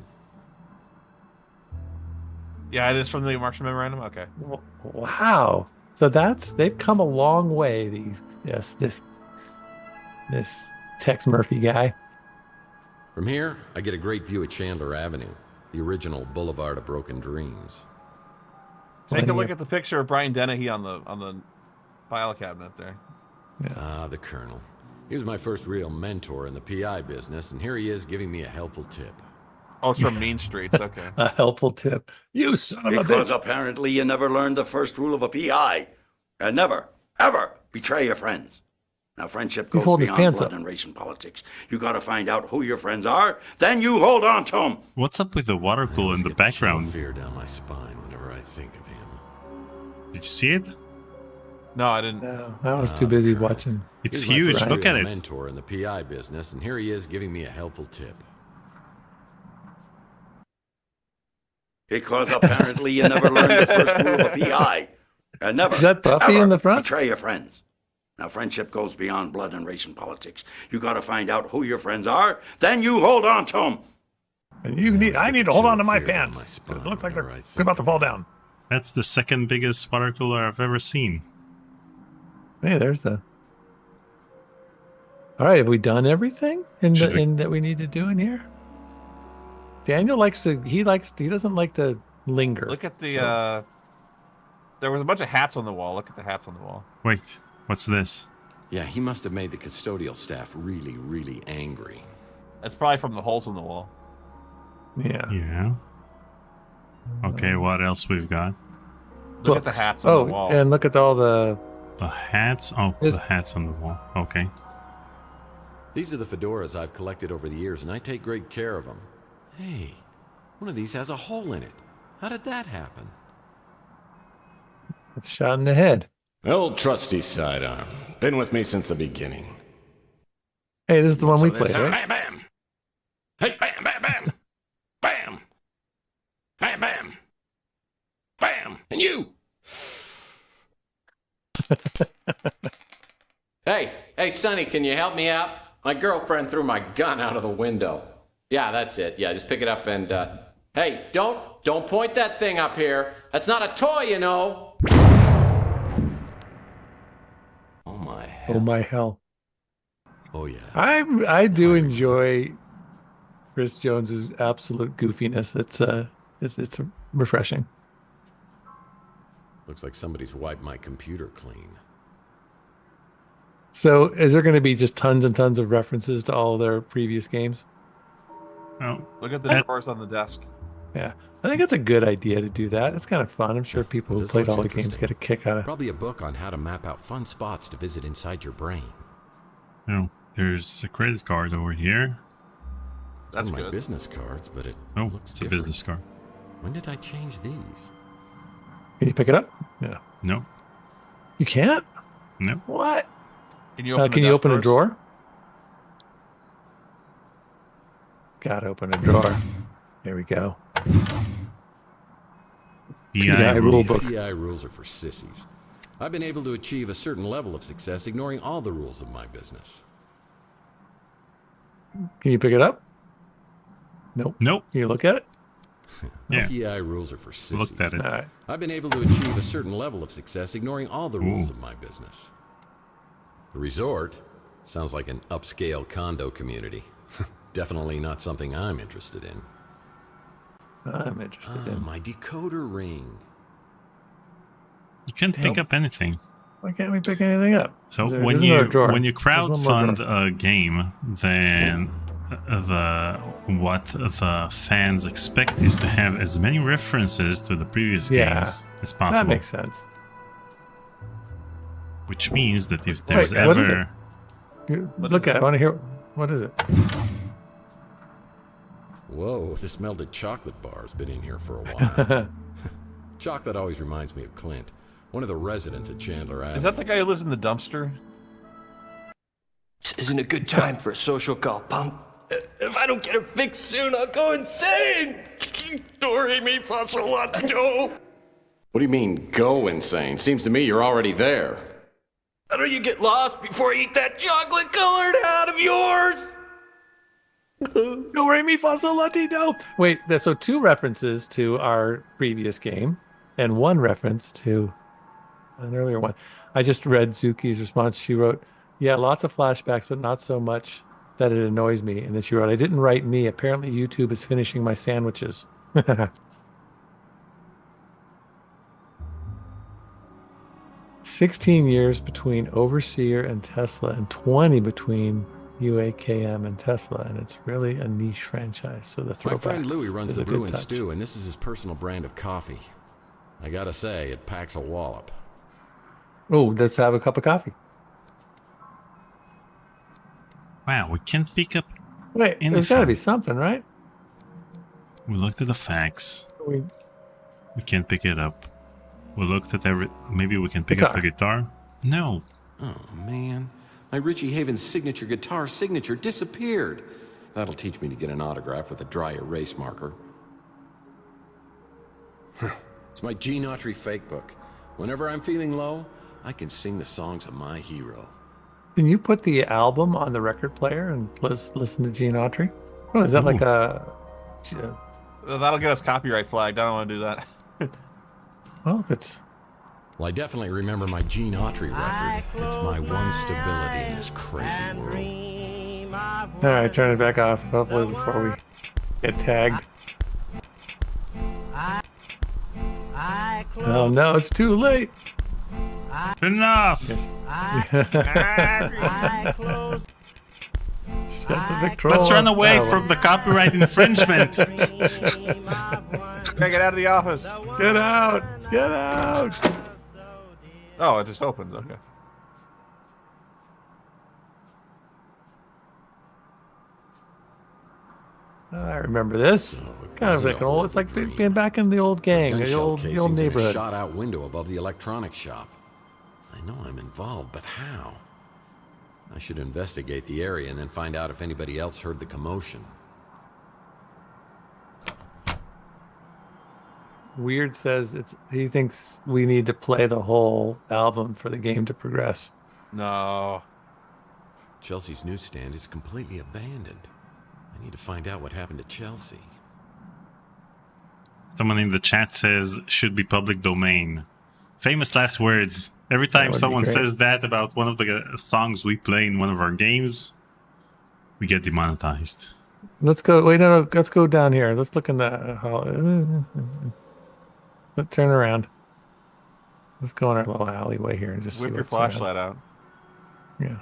Yeah, it is from the Martian Memorandum? Okay. Wow. So they've come a long way, this Tex Murphy guy. From here, I get a great view of Chandler Avenue, the original Boulevard of Broken Dreams. Take a look at the picture of Brian Dennehy on the file cabinet there. Yeah. Ah, the Colonel. He was my first real mentor in the PI business, and here he is giving me a helpful tip. Oh, it's from Mean Streets, okay. A helpful tip. You son of a bitch. Because apparently you never learned the first rule of a PI. And never, ever betray your friends. Now, friendship goes beyond blood and race and politics. You got to find out who your friends are, then you hold on to them. What's up with the water cooler in the background? Fear down my spine whenever I think of him. Did you see it? No, I didn't. No, I was too busy watching. It's huge. Look at it. Mentor in the PI business, and here he is giving me a helpful tip. Because apparently you never learned the first rule of a PI. And never, Is that Buffy ever in the front? betray your friends. Now, friendship goes beyond blood and race and politics. You got to find out who your friends are, then you hold on to them. And I need to hold on to my pants. It looks like they're about to fall down. That's the second biggest water cooler I've ever seen. Hey, there's the. All right, have we done everything that we need to do in here? Daniel he doesn't like to linger. Look at the there was a bunch of hats on the wall. Look at the hats on the wall. Wait, what's this? Yeah, he must have made the custodial staff really, really angry. That's probably from the holes in the wall. Yeah. Yeah. Okay, what else we've got? Look at the hats on the wall. And look at all the hats. Oh, the hats on the wall. Okay. These are the fedoras I've collected over the years, and I take great care of them. Hey, one of these has a hole in it. How did that happen? It's shot in the head. Old trusty sidearm. Been with me since the beginning. Hey, this is the one we played, right? Bam, bam. Hey, bam, bam, bam. Bam. Bam, bam. Bam. And you. Hey, Sonny, can you help me out? My girlfriend threw my gun out of the window. Yeah, that's it. Yeah, just pick it up and, hey, don't point that thing up here. That's not a toy, you know. Oh, my hell. Oh, my hell. Oh, yeah. I do enjoy Chris Jones's absolute goofiness. It's refreshing. Looks like somebody's wiped my computer clean. So is there going to be just tons and tons of references to all their previous games? Oh, look at the drawers on the desk. Yeah, I think it's a good idea to do that. It's kind of fun. I'm sure people who played all the games get a kick out of it. Probably a book on how to map out fun spots to visit inside your brain. Oh, there's a credit card over here. That's my business cards, but it looks it's different. a business card. When did I change these? Can you pick it up? Yeah. No. You can't? No. What? Can you open, can you open a drawer? Gotta open a drawer. There we go. PI rule book. PI rules are for sissies. I've been able to achieve a certain level of success ignoring all the rules of my business. Can you pick it up? Nope. Nope. Can you look at it? Yeah. PI rules are for sissies. Looked at it. Right. I've been able to achieve a certain level of success ignoring all the rules of my business. The resort sounds like an upscale condo community. Definitely not something I'm interested in. I'm interested in my decoder ring. You can't pick up anything. Why can't we pick anything up? So when you crowdfund a game, then what the fans expect is to have as many references to the previous games as possible. That makes sense. Which means that if there's What is it? Look at it. I want to hear. What is it? Whoa, this melted chocolate bar has been in here for a while. Chocolate always reminds me of Clint, one of the residents at Chandler Avenue. Is that the guy who lives in the dumpster? This isn't a good time for a social call, punk. If I don't get her fixed soon, I'll go insane! Dore mi fa sol la ti do. What do you mean, go insane? Seems to me you're already there. How do you get lost before I eat that chocolate-colored hat of yours? No, re mi fa sol la ti do. Wait, so 2 references to our previous game, and 1 reference to an earlier one. I just read Zuki's response. She wrote, "Yeah, lots of flashbacks, but not so much that it annoys me." And then she wrote, "I didn't write me. Apparently, YouTube is finishing my sandwiches." 16 years between Overseer and Tesla, and 20 between UAKM and Tesla, and it's really a niche franchise. So the My friend throwbacks Louie runs is the a good Brew and touch. Stew, and this is his personal brand of coffee. I gotta say, it packs a wallop. Oh, let's have a cup of coffee. Wow, we can't pick up Wait, anything. there's got to be something, right? We looked at the facts. We can't pick it up. We looked at maybe we can pick up the guitar. No. Oh, man. My Richie Havens signature guitar signature disappeared. That'll teach me to get an autograph with a dry erase marker. It's my Gene Autry fake book. Whenever I'm feeling low, I can sing the songs of my hero. Can you put the album on the record player and listen to Gene Autry? Oh, is that like a... That'll get us copyright flagged. I don't want to do that. Well, if it's... Well, I definitely remember my Gene Autry record. It's my one stability in this crazy world. All right, turn it back off, hopefully before we get tagged. Oh no, it's too late. Enough. Shut the Victrola. Let's run away from the copyright infringement. Okay, get out of the office. Get out. Get out. Oh, it just opens. Okay. I remember this. It's kind of like an old. It's like being back in the old gang, the old neighborhood. A shot-out window above the electronics shop. I know I'm involved, but how? I should investigate the area and then find out if anybody else heard the commotion. Weird says he thinks we need to play the whole album for the game to progress. No. Chelsea's newsstand is completely abandoned. I need to find out what happened to Chelsea. Someone in the chat says should be public domain. Famous last words. Every time someone says that about one of the songs we play in one of our games, we get demonetized. Let's go. Wait, no. Let's go down here. Let's look in the. Let's turn around. Let's go in our little alleyway here and just whip see your what's around. flashlight out. Yeah.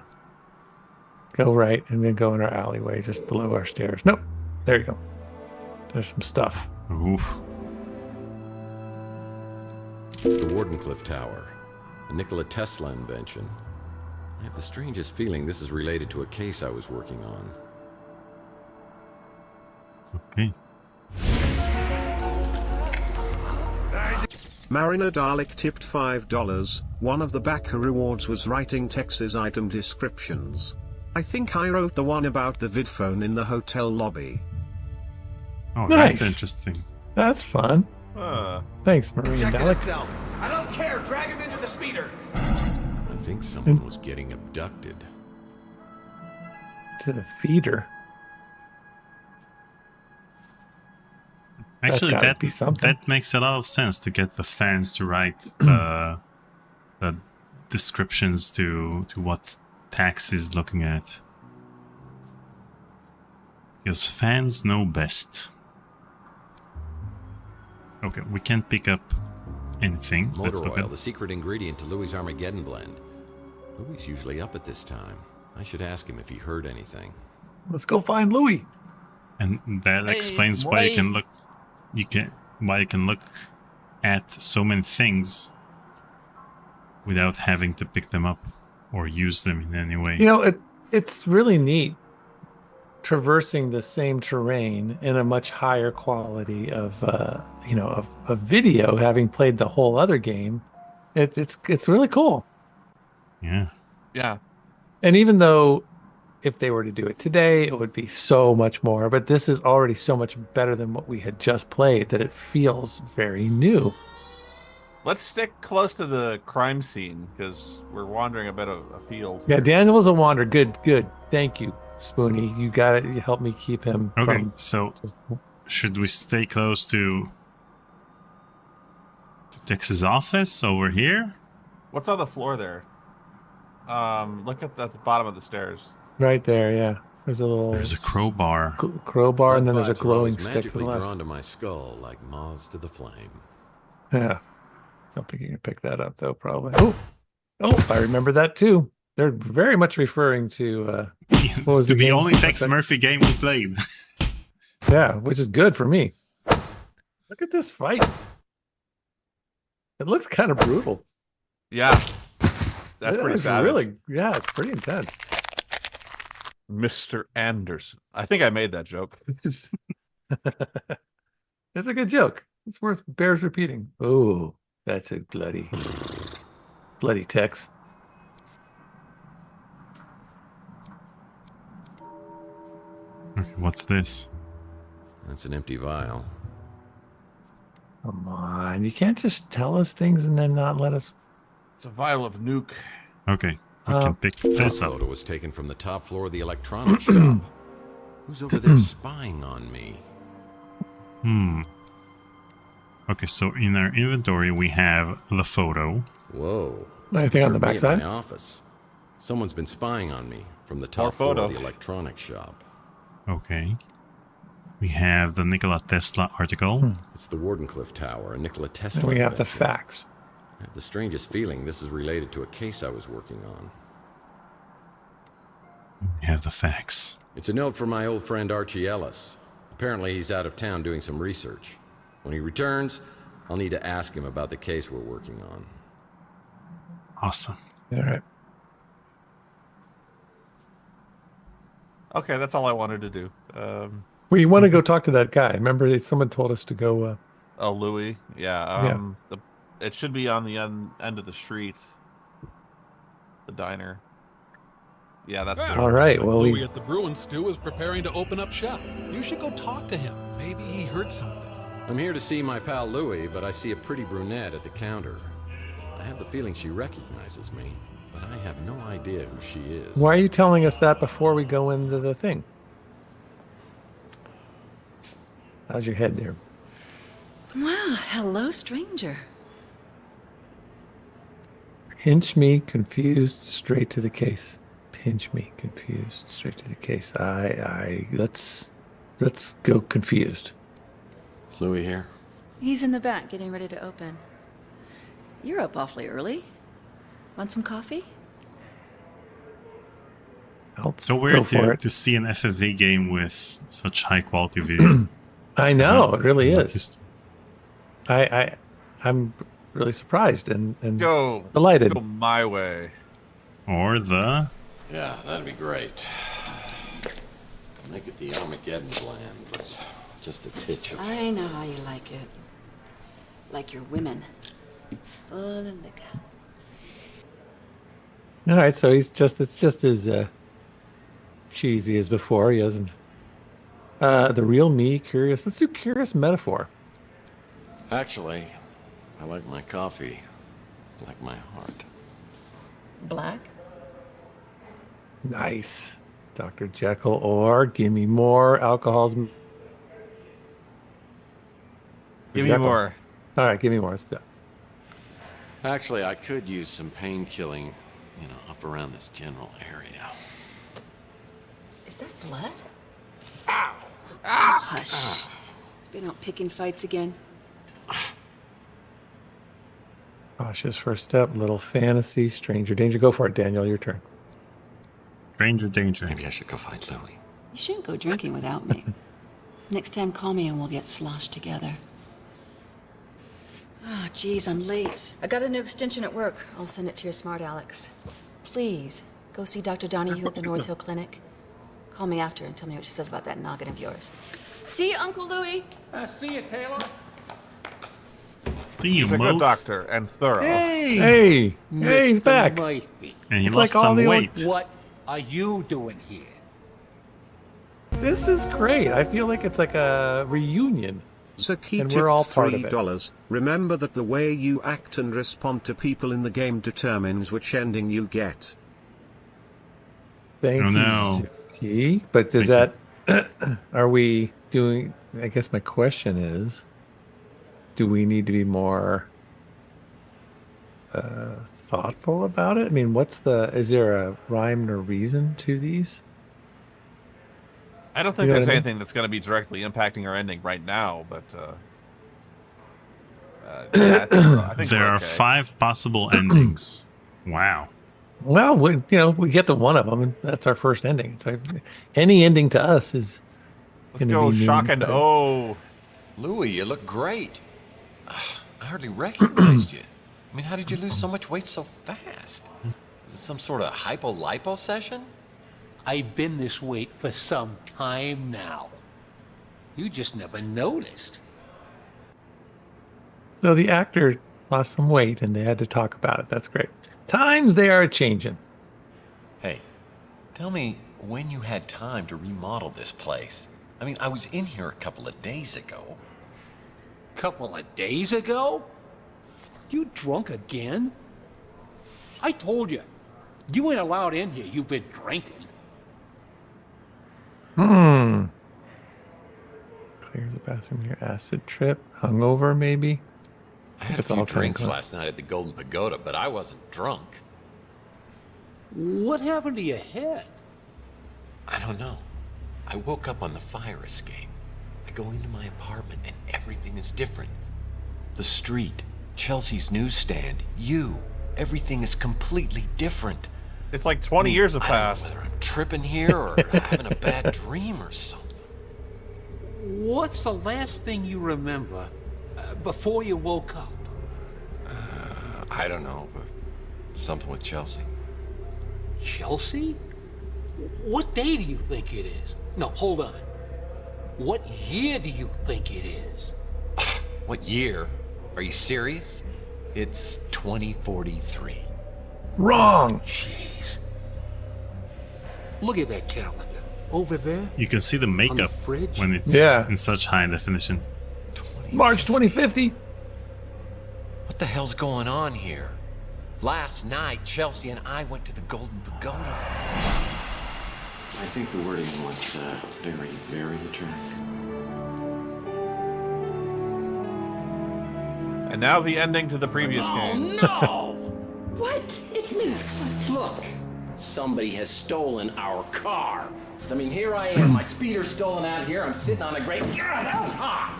Go right and then go in our alleyway just below our stairs. Nope. There you go. There's some stuff. Oof. It's the Wardenclyffe Tower, a Nikola Tesla invention. I have the strangest feeling this is related to a case I was working on. Okay. Marina Dalek tipped $5. One of the backer rewards was writing Tex's item descriptions. I think I wrote the one about the vidphone in the hotel lobby. Oh, Nice. that's interesting. That's fun. Thanks, Marina Checking Dalek. himself. I don't care. Drag him into the speeder. I think someone was getting abducted. To the feeder. Actually, gotta that be something. that makes a lot of sense to get the fans to write the descriptions to what Tex is looking at. Because fans know best. Okay, we can't pick up anything. Let's Motor look oil, at... the secret ingredient to Louie's Armageddon blend. Louie's usually up at this time. I should ask him if he heard anything. Let's go find Louie. And that explains why you can look. Why you can look at so many things without having to pick them up or use them in any way. You know, it's really neat traversing the same terrain in a much higher quality of video, having played the whole other game. It's really cool. Yeah. Yeah. And even though if they were to do it today, it would be so much more. But this is already so much better than what we had just played that it feels very new. Let's stick close to the crime scene because we're wandering a bit of a field. Yeah, Daniel was a wander. Good. Thank you, Spoonie. You got it. You helped me keep him. Okay, so should we stay close to Tex's office over here? What's on the floor there? Look at the bottom of the stairs. Right there, yeah. There's a crowbar. Crowbar, and then there's a Vibes are glowing always stick to magically the left. drawn to my skull like moths to the flame. Yeah. Don't think you can pick that up, though, probably. Oh, I remember that, too. They're very much referring to, what was the game? only Tex Murphy game we played. Yeah, which is good for me. Look at this fight. It looks kind of brutal. Yeah. That's pretty savage. Really, yeah, it's pretty intense. Mr. Anderson. I think I made that joke. It's a good joke. It's bears repeating. Oh, that's a bloody Tex. Okay, what's this? That's an empty vial. Come on, you can't just tell us things and then not let us. It's a vial of nuke. Okay, we can pick this up. Photo was taken from the top floor of the electronics shop. Who's over there spying on me? Okay, so in our inventory we have the photo. Whoa. Anything on the Picture of me backside? in my office. Someone's been spying on me from the top More floor photo. of the electronics shop. Okay. We have the Nikola Tesla article. It's the Wardenclyffe Tower, a Nikola Tesla And we have the invention. facts. I have the strangest feeling this is related to a case I was working on. We have the facts. It's a note from my old friend Archie Ellis. Apparently he's out of town doing some research. When he returns, I'll need to ask him about the case we're working on. Awesome. All right. Okay, that's all I wanted to do. We want to go talk to that guy. Remember, someone told us to go. Oh, Louie. Yeah. It should be on the end of the street. The diner. Yeah, that's All right. Well, Louie at the Bruin Stew is preparing to open up shop. You should go talk to him. Maybe he heard something. I'm here to see my pal Louie, but I see a pretty brunette at the counter. I have the feeling she recognizes me, but I have no idea who she is. why are you telling us that before we go into the thing? How's your head there? Well, hello, stranger. Pinch me, confused, straight to the case. Pinch me, confused, straight to the case. Let's go confused. Is Louie here? He's in the back getting ready to open. You're up awfully early. Want some coffee? So weird to see an FFV game with such high quality video. I know, it really is. I'm really surprised and delighted. Let's go my way. Or the... Yeah, that'd be great. Make it the Armageddon blend with just a titch of... I know how you like it. Like your women. Full of liquor. All right, so it's just as cheesy as before. He hasn't. The real me, curious. Let's do curious metaphor. Actually, I like my coffee like my heart. Black? Nice. Dr. Jekyll or give me more alcohols. Give me more. All right, give me more. Actually, I could use some pain killing, up around this general area. Is that blood? Ow! Oh, hush. Been out picking fights again? Cautious first step, little fantasy, stranger danger. Go for it, Daniel. Your turn. Stranger danger. Maybe I should go find Louie. You shouldn't go drinking without me. Next time, call me and we'll get sloshed together. Oh, geez, I'm late. I got a new extension at work. I'll send it to your smart Alex. Please, go see Dr. Donahue at the North Hill Clinic. Call me after and tell me what she says about that noggin of yours. See you, Uncle Louie. See you, Taylor. See you, He's a good doctor and thorough. Hey, he's back. And he It's lost like all some the weight. What are you doing here? This is great. I feel like it's like a reunion. Saki And we're all tipped part of it. $3. Remember that the way you act and respond to people in the game determines which ending you get. Thank Oh, you, no. Suki. But does Thank that... Are we doing... I guess my question is, do we need to be more thoughtful about it? I mean, is there a rhyme or reason to these? I don't think You know there's what I mean? anything that's going to be directly impacting our ending right now, but I think There we're are okay. 5 possible endings. Wow. Well, we get to one of them, and that's our first ending. So any ending to us is Let's gonna go be shock mean, and so- oh. Louie, you look great. I hardly recognized you. I mean, how did you lose so much weight so fast? Was it some sort of hypo-lipo session? I've been this weight for some time now. You just never noticed. So the actor lost some weight, and they had to talk about it. That's great. Times they are changing. Hey, tell me when you had time to remodel this place. I mean, I was in here a couple of days ago. Couple of days ago? You drunk again? I told you. You ain't allowed in here. You've been drinking. Clears the bathroom here. Acid trip. Hungover, maybe. I had a few drinks last night at the Golden Pagoda, but I wasn't drunk. What happened to your head? I don't know. I woke up on the fire escape. I go into my apartment and everything is different. The street, Chelsea's newsstand, you. Everything is completely different. It's like 20 years have I don't know passed. whether I'm tripping here or having a bad dream or something. What's the last thing you remember before you woke up? I don't know, but something with Chelsea. Chelsea? What day do you think it is? No, hold on. What year do you think it is? What year? Are you serious? It's 2043. Wrong. Jeez. Look at that calendar. Over there. You can see the makeup fridge? when it's Yeah. in such high definition. March 2050. What the hell's going on here? Last night, Chelsea and I went to the Golden Pagoda. I think the wording was very, very attractive. And now the ending to the previous game. No! What? It's me. Look, somebody has stolen our car. I mean, here I am, my speeder's stolen out here. I'm sitting on a great. God, that was hot.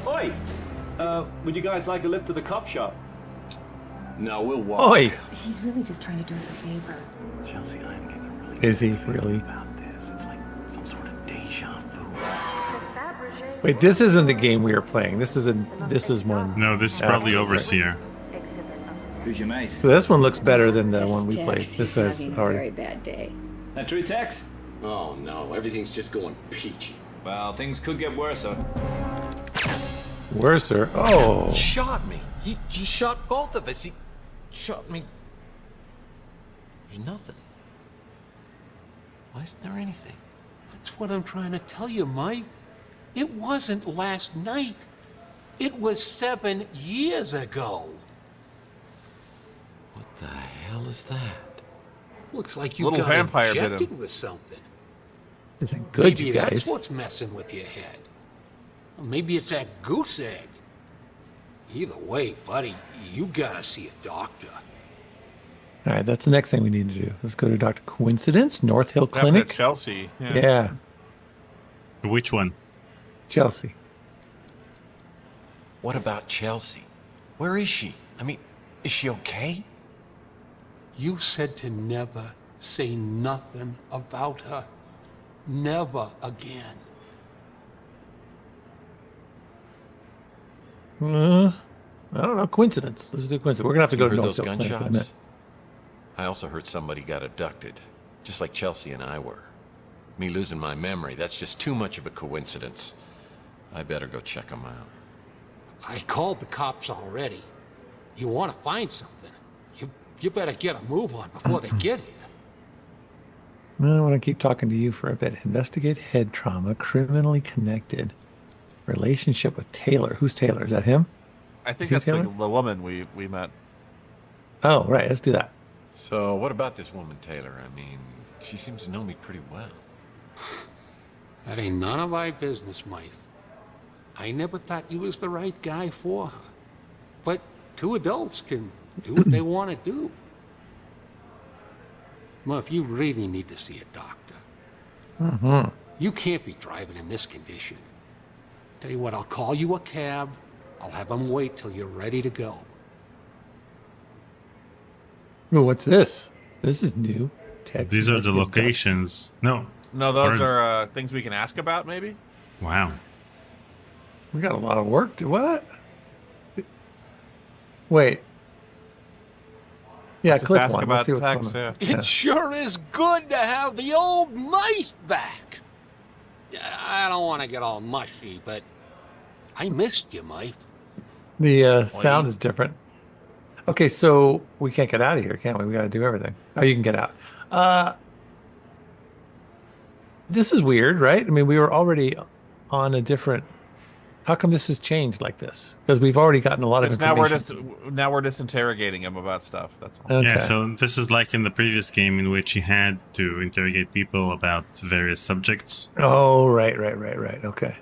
Oi! Would you guys like a lift to the cop shop? No, we'll walk. Oi! He's really just trying to do us a favor. Chelsea, I'm getting really Is he really? about this. It's like some sort of deja vu. Wait, this isn't the game we are playing. This is one. No, this is probably Overseer. Who's your mate? So this one looks better than the one we played. Tex, This he's has having a already. very bad day. That true, Tex? Oh no, everything's just going peachy. Well, things could get worse, sir. Worser. Oh. He shot me. He shot both of us. He shot me. There's nothing. Why isn't there anything? That's what I'm trying to tell you, Mike. It wasn't last night. It was 7 years ago. What the hell is that? Looks like you Little got vampire bit him. injected with something. Isn't good, Maybe you guys. that's what's messing with your head. Or maybe it's that goose egg. Either way, buddy, you gotta see a doctor. All right, that's the next thing we need to do. Let's go to Dr. Coincidence, North Hill Happened Clinic. at Chelsea. Yeah, Which one? Chelsea. What about Chelsea? Where is she? I mean, is she okay? You said to never say nothing about her. Never again. I don't know. Coincidence. Let's do coincidence. We're gonna have to You go to heard North those Hill Clinic in a minute. gunshots? I also heard somebody got abducted, just like Chelsea and I were. Me losing my memory, that's just too much of a coincidence. I better go check them out. I called the cops already. You want to find something? You better get a move on before they get here. I want to keep talking to you for a bit. Investigate head trauma, criminally connected. Relationship with Taylor. Who's Taylor? Is that him? I think Is he that's the Taylor? woman we met. Oh, right. Let's do that. So, what about this woman, Taylor? I mean, she seems to know me pretty well. That ain't none of our business, Mike. I never thought you was the right guy for her. But two adults can do what they want to do. Murph, you really need to see a doctor. Mm-hmm. You can't be driving in this condition. Tell you what, I'll call you a cab. I'll have them wait till you're ready to go. Ooh, what's this? This is new. Text These are the Murphy. locations. No. No, those Or- are things we can ask about, maybe? Wow. We got a lot of work to what? Wait. Yeah, Let's just click ask one. about Let's see what's Tex, going on. yeah. It sure is good to have the old Mike back. I don't want to get all mushy, but I missed you, Mike. The sound is different. Okay, so we can't get out of here, can't we? We got to do everything. Oh, you can get out. This is weird, right? I mean, we were already on a different. How come this has changed like this? Because we've already gotten a lot of Because information. now we're just interrogating him about stuff. That's all. Okay. Yeah, so this is like in the previous game in which you had to interrogate people about various subjects. Oh, right. Okay.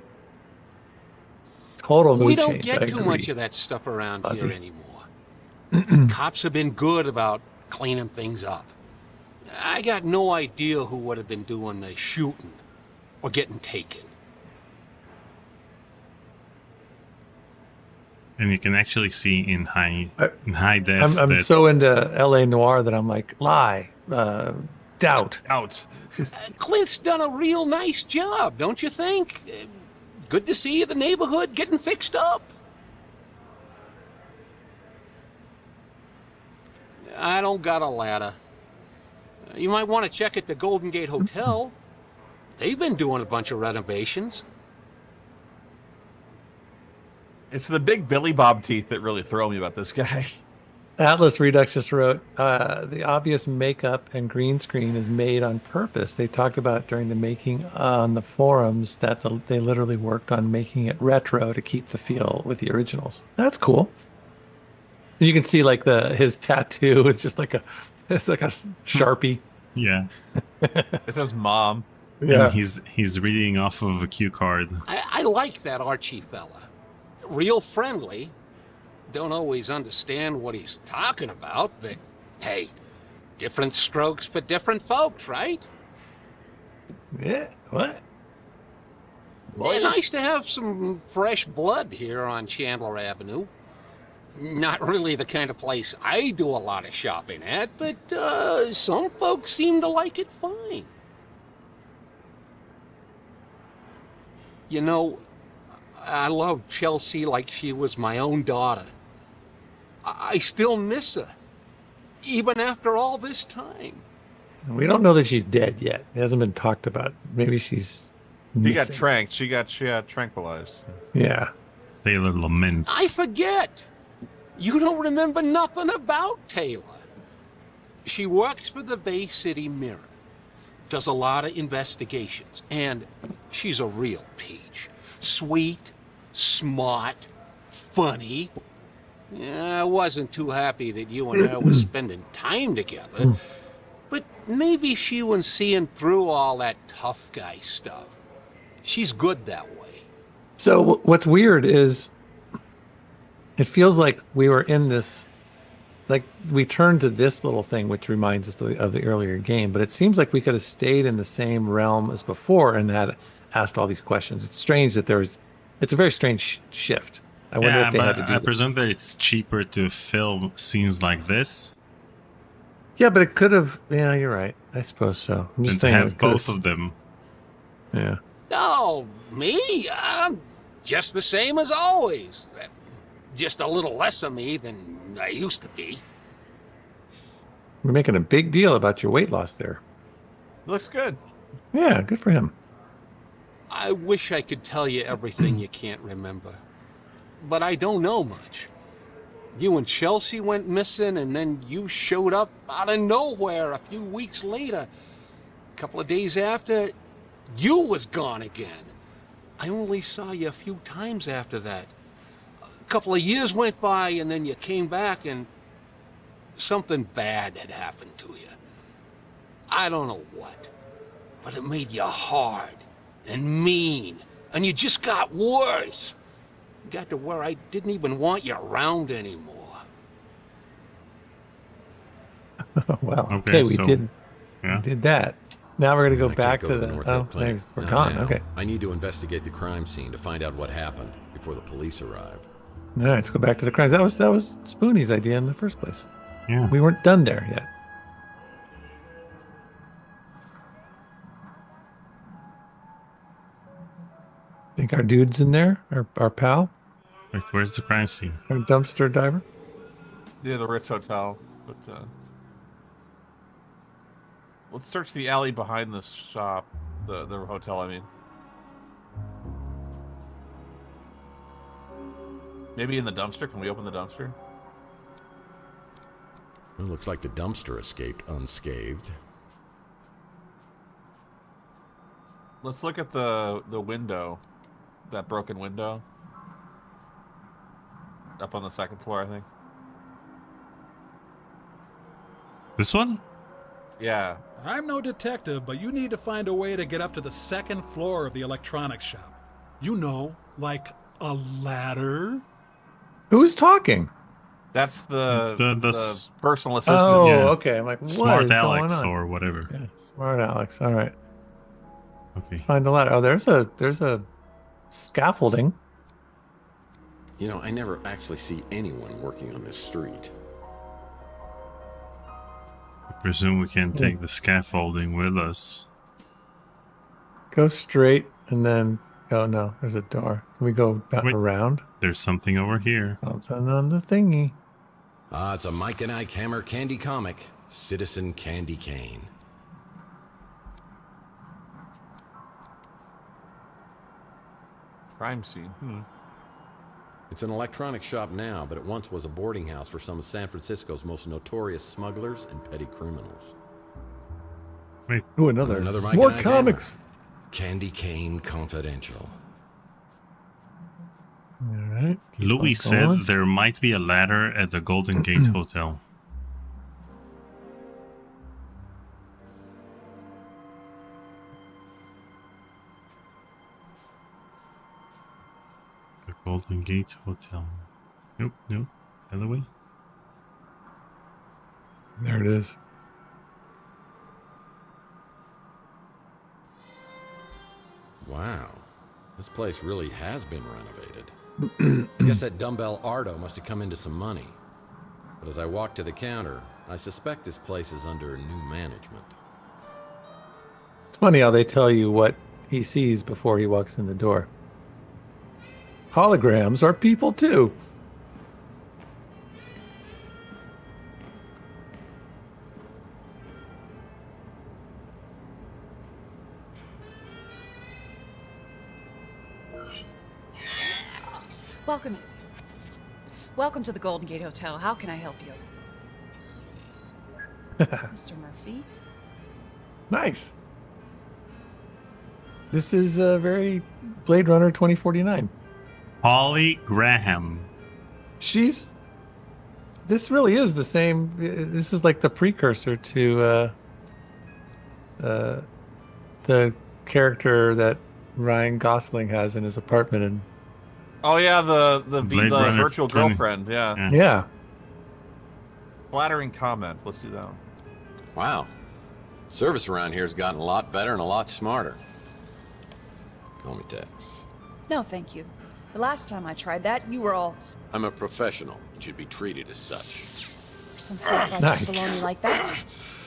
Total mood We don't change. get I too agree. much of that stuff around Fuzzy. here anymore. Cops have been good about cleaning things up. I got no idea who would have been doing the shooting or getting taken. And you can actually see in high def. I'm that so into LA Noir that I'm like, lie, doubt. Clint's done a real nice job, don't you think? Good to see the neighborhood getting fixed up. I don't got a ladder. You might want to check at the Golden Gate Hotel. They've been doing a bunch of renovations. It's the big Billy Bob teeth that really throw me about this guy. Atlas Redux just wrote, the obvious makeup and green screen is made on purpose. They talked about during the making on the forums that they literally worked on making it retro to keep the feel with the originals. That's cool. You can see like his tattoo is just like it's like a Sharpie. Yeah. It says mom. Yeah. And he's reading off of a cue card. I like that Archie fella. Real friendly. Don't always understand what he's talking about, but hey, different strokes for different folks, right? Yeah, what? Yeah, nice to have some fresh blood here on Chandler Avenue. Not really the kind of place I do a lot of shopping at, but some folks seem to like it fine. You know, I love Chelsea like she was my own daughter. I still miss her, even after all this time. We don't know that she's dead yet. It hasn't been talked about. Maybe she's She got missing. tranked. She got tranquilized. Yeah. Taylor laments. I forget. You don't remember nothing about Taylor. She works for the Bay City Mirror, does a lot of investigations, and she's a real peach. Sweet, smart, funny. Yeah, I wasn't too happy that you and her were spending time together, but maybe she was seeing through all that tough guy stuff. She's good that way. So what's weird is it feels like we were in this, like we turned to this little thing, which reminds us of the earlier game, but it seems like we could have stayed in the same realm as before and had asked all these questions. It's strange that it's a very strange shift. I wonder if they had to do I presume that it's cheaper to film scenes like this. Yeah, but it could have, yeah, you're right. I suppose so. I'm just and saying. to have both of them. Yeah. Oh, me? I'm just the same as always. Just a little less of me than I used to be. We're making a big deal about your weight loss there. Looks good. Yeah, good for him. I wish I could tell you everything you can't remember. But I don't know much. You and Chelsea went missing, and then you showed up out of nowhere a few weeks later. A couple of days after, you was gone again. I only saw you a few times after that. A couple of years went by, and then you came back, and something bad had happened to you. I don't know what, but it made you hard and mean, and you just got worse. Got to where I didn't even want you around anymore. Well, Okay, we so, did yeah. did that. Now we're going to go I back can't to the North Hill Clinic. we're Not gone. now. Okay. I need to investigate the crime scene to find out what happened before the police arrive. All right, let's go back to the crimes. That was Spoonie's idea in the first place. Yeah. We weren't done there yet. Think our dude's in there? Our pal? Wait, where's the crime scene? Our dumpster diver? Yeah, the Ritz Hotel. But let's search the alley behind the shop, the hotel. I mean, maybe in the dumpster. Can we open the dumpster? It looks like the dumpster escaped unscathed. Let's look at the window, that broken window, up on the second floor, I think. This one? Yeah. I'm no detective, but you need to find a way to get up to the second floor of the electronics shop. You know, like a ladder. Who's talking? That's the personal Oh, assistant. okay. I'm like, what Smart is Alex going on? or whatever. Yeah, Smart Alex. All right. Okay. Let's find the ladder. Oh, there's a scaffolding. You know, I never actually see anyone working on this street. I presume we can take the scaffolding with us. Go straight and then oh no, there's a door. Can we go back Wait. around? There's something over here. Something on the thingy. It's a Mike and Ike Hammer Candy comic. Citizen Candy Cane. Crime scene. It's an electronics shop now, but it once was a boarding house for some of San Francisco's most notorious smugglers and petty criminals. Wait. Ooh, another Mike more and Ike comics. Hammer. Candy Cane Confidential. All right. Louie said there might be a ladder at the Golden Gate Hotel. The Golden Gate Hotel. Nope, nope. Other way. There it is. Wow. This place really has been renovated. I guess that dumbbell Ardo must have come into some money. But as I walk to the counter, I suspect this place is under new management. It's funny how they tell you what he sees before he walks in the door. Holograms are people too. Welcome to the Golden Gate Hotel. How can I help you? Mr. Murphy? Nice. This is very Blade Runner 2049. Holly Graham. This really is the same. This is like the precursor to the character that Ryan Gosling has in his apartment in. Oh yeah, the Runner virtual 20. girlfriend. Yeah. Yeah. Flattering comment. Let's do that one. Wow. Service around here's gotten a lot better and a lot smarter. Call me Tex. No, thank you. The last time I tried that, you were all I'm a professional and should be treated as such. some self-righteous Nice. baloney like that.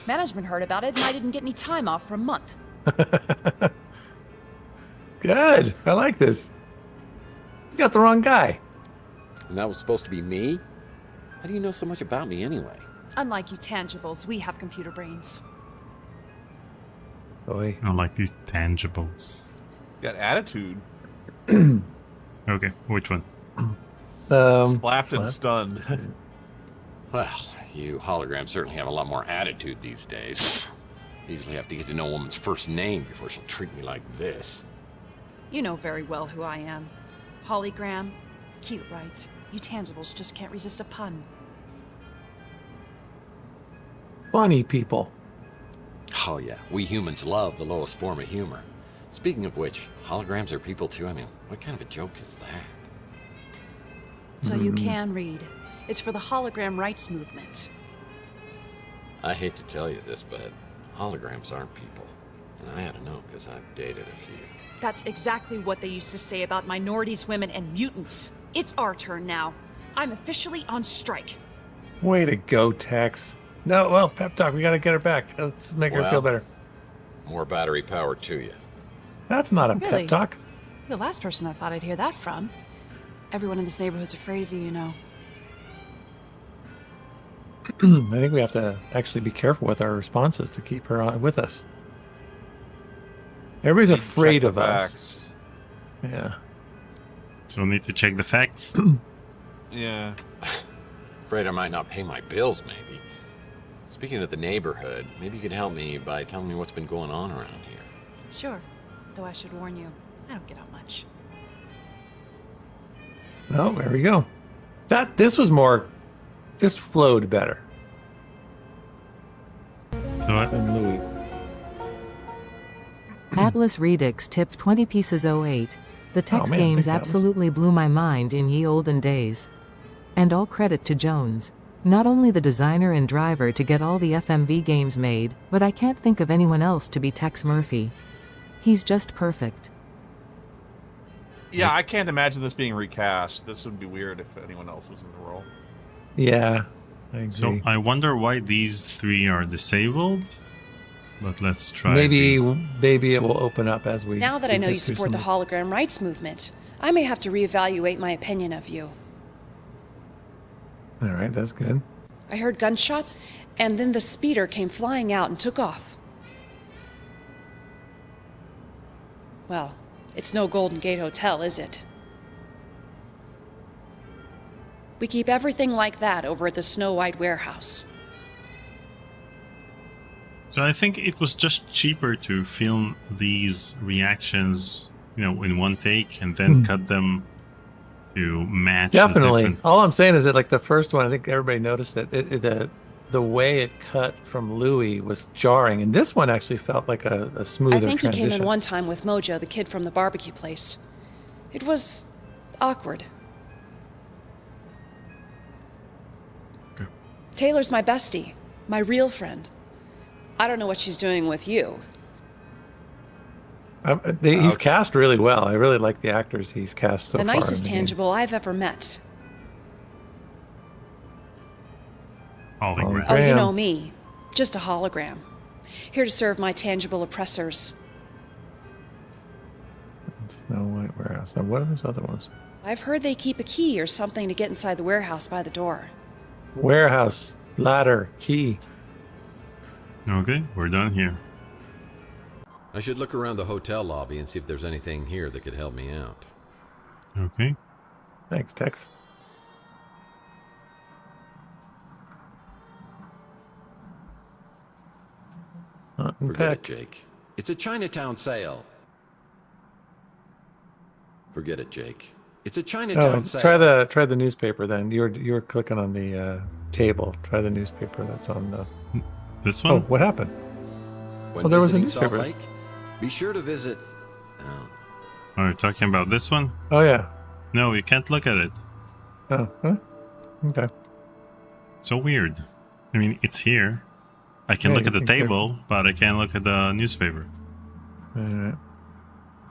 Management heard about it, and I didn't get any time off for a month. Good. I like this. You got the wrong guy. And that was supposed to be me? How do you know so much about me anyway? Unlike you tangibles, we have computer brains. Boy. I like these tangibles. Got attitude. Okay, which one? Slapped and stunned. Well, you holograms certainly have a lot more attitude these days. Usually have to get to know a woman's first name before she'll treat me like this. You know very well who I am. Hologram. Cute, right? You tangibles just can't resist a pun. Funny people. Oh yeah, we humans love the lowest form of humor. Speaking of which, holograms are people too. I mean, what kind of a joke is that? So you can read. It's for the hologram rights movement. I hate to tell you this, but holograms aren't people. And I ought to know because I've dated a few. That's exactly what they used to say about minorities, women, and mutants. It's our turn now. I'm officially on strike. Way to go, Tex. No, well, pep talk. We got to get her back. Let's make her feel better. More battery power to you. That's not a Really? pep talk. You're the last person I thought I'd hear that from. Everyone in this neighborhood's afraid of you, you know. I think we have to actually be careful with our responses to keep her with us. Everybody's afraid of us. Yeah. So we need to check the facts. Yeah. Afraid I might not pay my bills, maybe. Speaking of the neighborhood, maybe you could help me by telling me what's been going on around here. Sure. Though I should warn you, I don't get out much. Oh, there we go. This flowed better. So what? Than Louie. Atlas Redux tipped 20 pieces 08. The Tex man, games thanks, Atlas. absolutely blew my mind in ye olden days. And all credit to Jones. Not only the designer and driver to get all the FMV games made, but I can't think of anyone else to be Tex Murphy. He's just perfect. Yeah, I can't imagine this being recast. This would be weird if anyone else was in the role. Yeah, I agree. So I wonder why these three are disabled. But let's try. Maybe it will open up as we. Now that I know get you through support the some of hologram rights movement, I may have to reevaluate my opinion of you. this. All right, that's good. I heard gunshots, and then the speeder came flying out and took off. Well, it's no Golden Gate Hotel, is it? We keep everything like that over at the Snow White warehouse. So I think it was just cheaper to film these reactions, in one take and then cut them to match. Definitely. The different... All I'm saying is that, like, the first one, I think everybody noticed it. The way it cut from Louie was jarring, and this one actually felt like a smoother I think transition. he came in one time with Mojo, the kid from the barbecue place. It was awkward. Okay. Taylor's my bestie, my real friend. I don't know what she's doing with you. He's cast really well. I really like the actors he's cast so The far. nicest tangible I've ever met. Hologram. Oh, you know me. Just a hologram. Here to serve my tangible oppressors. Snow White warehouse. Now, what are those other ones? I've heard they keep a key or something to get inside the warehouse by the door. Warehouse, ladder, key. Okay, we're done here. I should look around the hotel lobby and see if there's anything here that could help me out. Okay. Thanks, Tex. Forget it, Jake. It's a Chinatown sale. Forget it, Jake. It's a Chinatown sale. Try the newspaper then. You're clicking on the table. Try the newspaper that's on the. This one. Oh, what happened? When there was a visiting newspaper. Salt Lake, be sure to visit. Are you talking about this one? Oh yeah. No, you can't look at it. Oh, huh? Okay. So weird. I mean, it's here. I can look at the table, but I can't look at the newspaper. All right.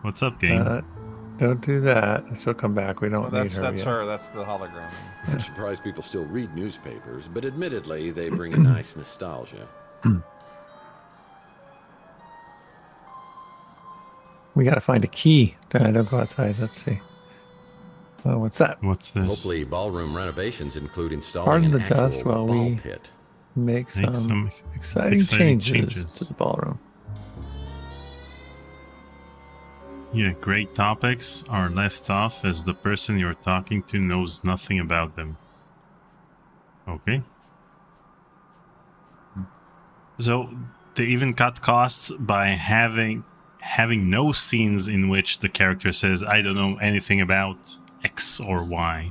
What's up, game? Don't do that. She'll come back. We don't need her That's yet. her. That's the hologram. I'm surprised people still read newspapers, but admittedly, they bring a nice nostalgia. We got to find a key. Don't go outside. Let's see. Oh, what's that? What's this? Hopefully, ballroom renovations include installing Pardon an the actual dust while ball we pit. make some exciting changes to the ballroom. Yeah, great topics are left off as the person you're talking to knows nothing about them. Okay. So they even cut costs by having no scenes in which the character says, I don't know anything about X or Y.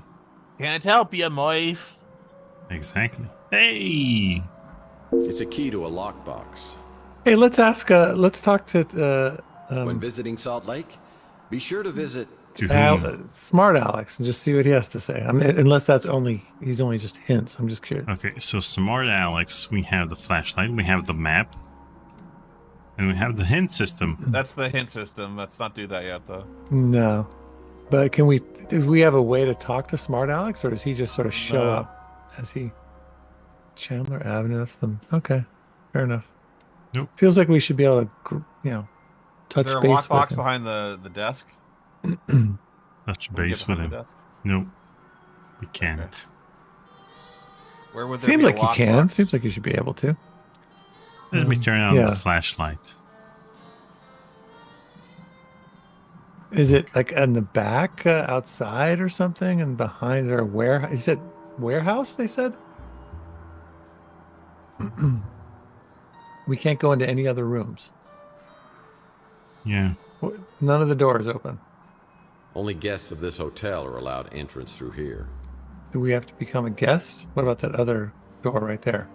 Can't help you, Moif. Exactly. Hey! It's a key to a lockbox. Hey, let's talk to When visiting Salt Lake, be sure to visit Smart Alex and just see what he has to say. I mean, unless he's only just hints. I'm just curious. Okay, so Smart Alex, we have the flashlight, we have the map, and we have the hint system. That's the hint system. Let's not do that yet, though. No, but do we have a way to talk to Smart Alex, or does he just sort of show up as he? Chandler Avenue. That's okay. Fair enough. Nope. Feels like we should be able to, touch Is there a base lockbox with him. behind the desk? Touch base with him. Nope. We can't. Okay. Where would there Seems be like a you lockbox? can. Seems like you should be able to. Let me turn on the flashlight. Is it like in the back, outside or something, and behind there a warehouse? Is it warehouse? They said. We can't go into any other rooms. Yeah. None of the doors open. Only guests of this hotel are allowed entrance through here. Do we have to become a guest? What about that other door right there?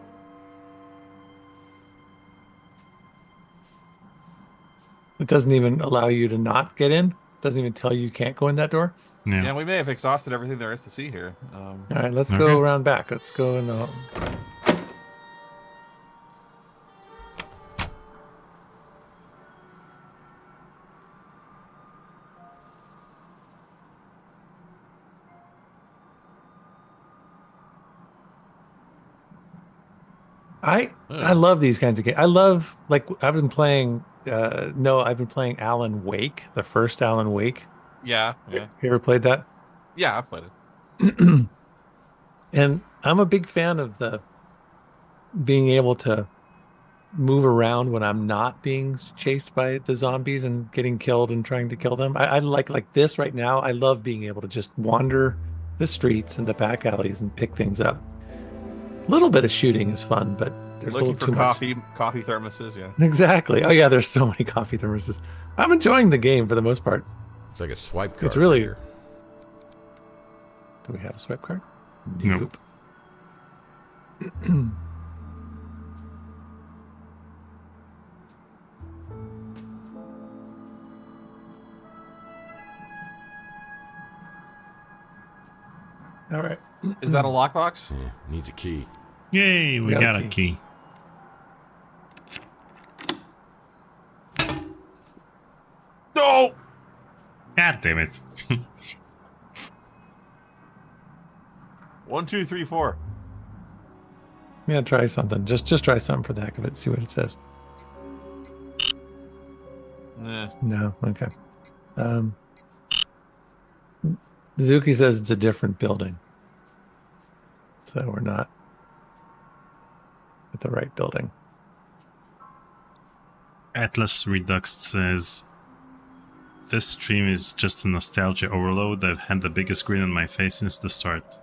It doesn't even allow you to not get in? Doesn't even tell you can't go in that door? Yeah, we may have exhausted everything there is to see here. All right, let's go around back. Let's go in the... I love these kinds of games. I love, I've been playing Alan Wake, the first Alan Wake. Yeah. You ever played that? Yeah, I've played it. And I'm a big fan of the being able to move around when I'm not being chased by the zombies and getting killed and trying to kill them. I like this right now. I love being able to just wander the streets and the back alleys and pick things up. A little bit of shooting is fun, but there's Looking a little for too coffee thermoses, yeah. Exactly. Oh yeah, there's so many coffee thermoses. I'm enjoying the game for the most part. It's like a swipe card. It's really. Here. Do we have a swipe card? Nope. All right. Is that a lockbox? Yeah, needs a key. Yay, we got a key. God damn it. 1, 2, 3, 4. Yeah, try something. Just try something for the heck of it. See what it says. Nah. No, okay. Zuki says it's a different building. So we're not at the right building. Atlas Redux says, this stream is just a nostalgia overload. I've had the biggest grin on my face since the start.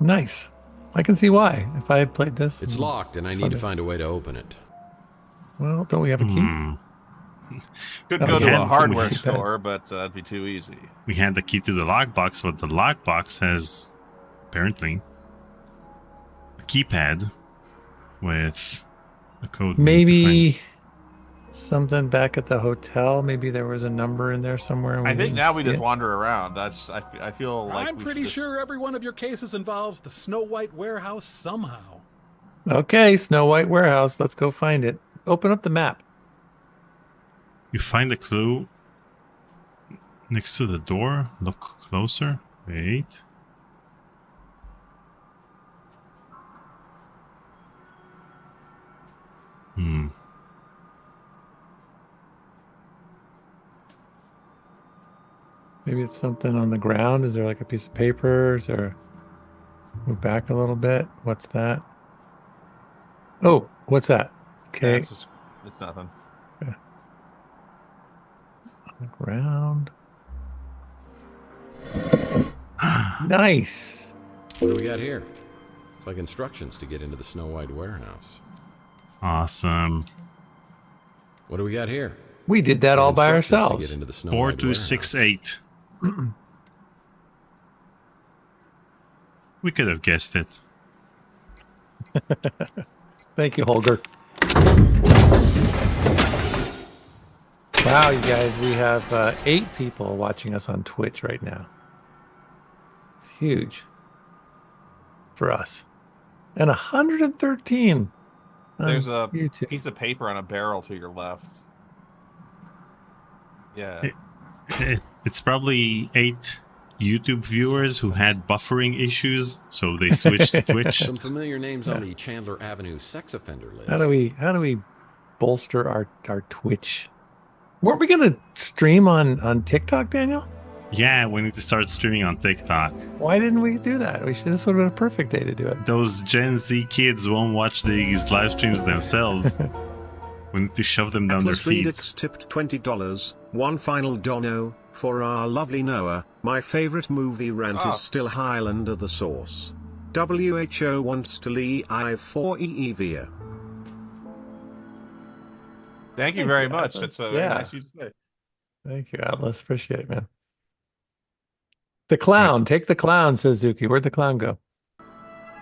Nice. I can see why. If I had played this. It's locked and I need to find a way to open it. Well, don't we have a key? Could go to a hardware store, but that'd be too easy. We had the key to the lockbox, but the lockbox has, apparently, a keypad with a code. Maybe something back at the hotel. Maybe there was a number in there somewhere. And I think now we just wander around. That's I feel like I'm pretty sure every one of your cases involves the Snow White warehouse somehow. Okay, Snow White warehouse. Let's go find it. Open up the map. You find a clue next to the door. Look closer. Wait. Maybe it's something on the ground. Is there like a piece of paper? Is there... Move back a little bit. What's that? Oh, what's that? Okay. It's nothing. Okay. On the ground. Nice. What do we got here? It's like instructions to get into the Snow White warehouse. Awesome. What do we got here? We did that all by Instructions to ourselves. get into the Snow 4268. We could have guessed it. Thank you, Holger. Wow, you guys, we have 8 people watching us on Twitch right now. It's huge for us. And 113. There's a YouTube. piece of paper on a barrel to your left. Yeah. It's probably 8 YouTube viewers who had buffering issues, so they switched to Twitch. Some familiar names on the Chandler Avenue sex offender list. How do we bolster our Twitch? Weren't we gonna stream on TikTok, Daniel? Yeah, we need to start streaming on TikTok. Why didn't we do that? This would have been a perfect day to do it. Those Gen Z kids won't watch these live streams themselves. We need to shove them down their Atlas feet. Redux tipped $20. One final dono for our lovely Noah. My favorite movie rant is still Highlander the Source. WHO wants to leave I4EEVIA. Thank you very much. That's a very nice of you to say. Thank you, Atlas. Appreciate it, man. The clown. Take the clown, says Zuki. Where'd the clown go?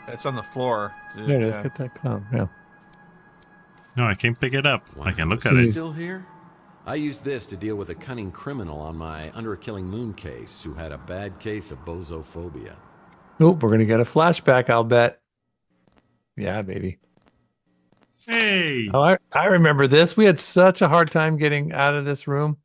It's on the floor. Dude. There it is. Get that clown. Yeah. No, I can't pick it up. Wow, I can look at is it. it still here? I used this to deal with a cunning criminal on my Under a Killing Moon case who had a bad case of bozophobia. Oh, we're going to get a flashback, I'll bet. Yeah, baby. Hey! Oh, I remember this. We had such a hard time getting out of this room.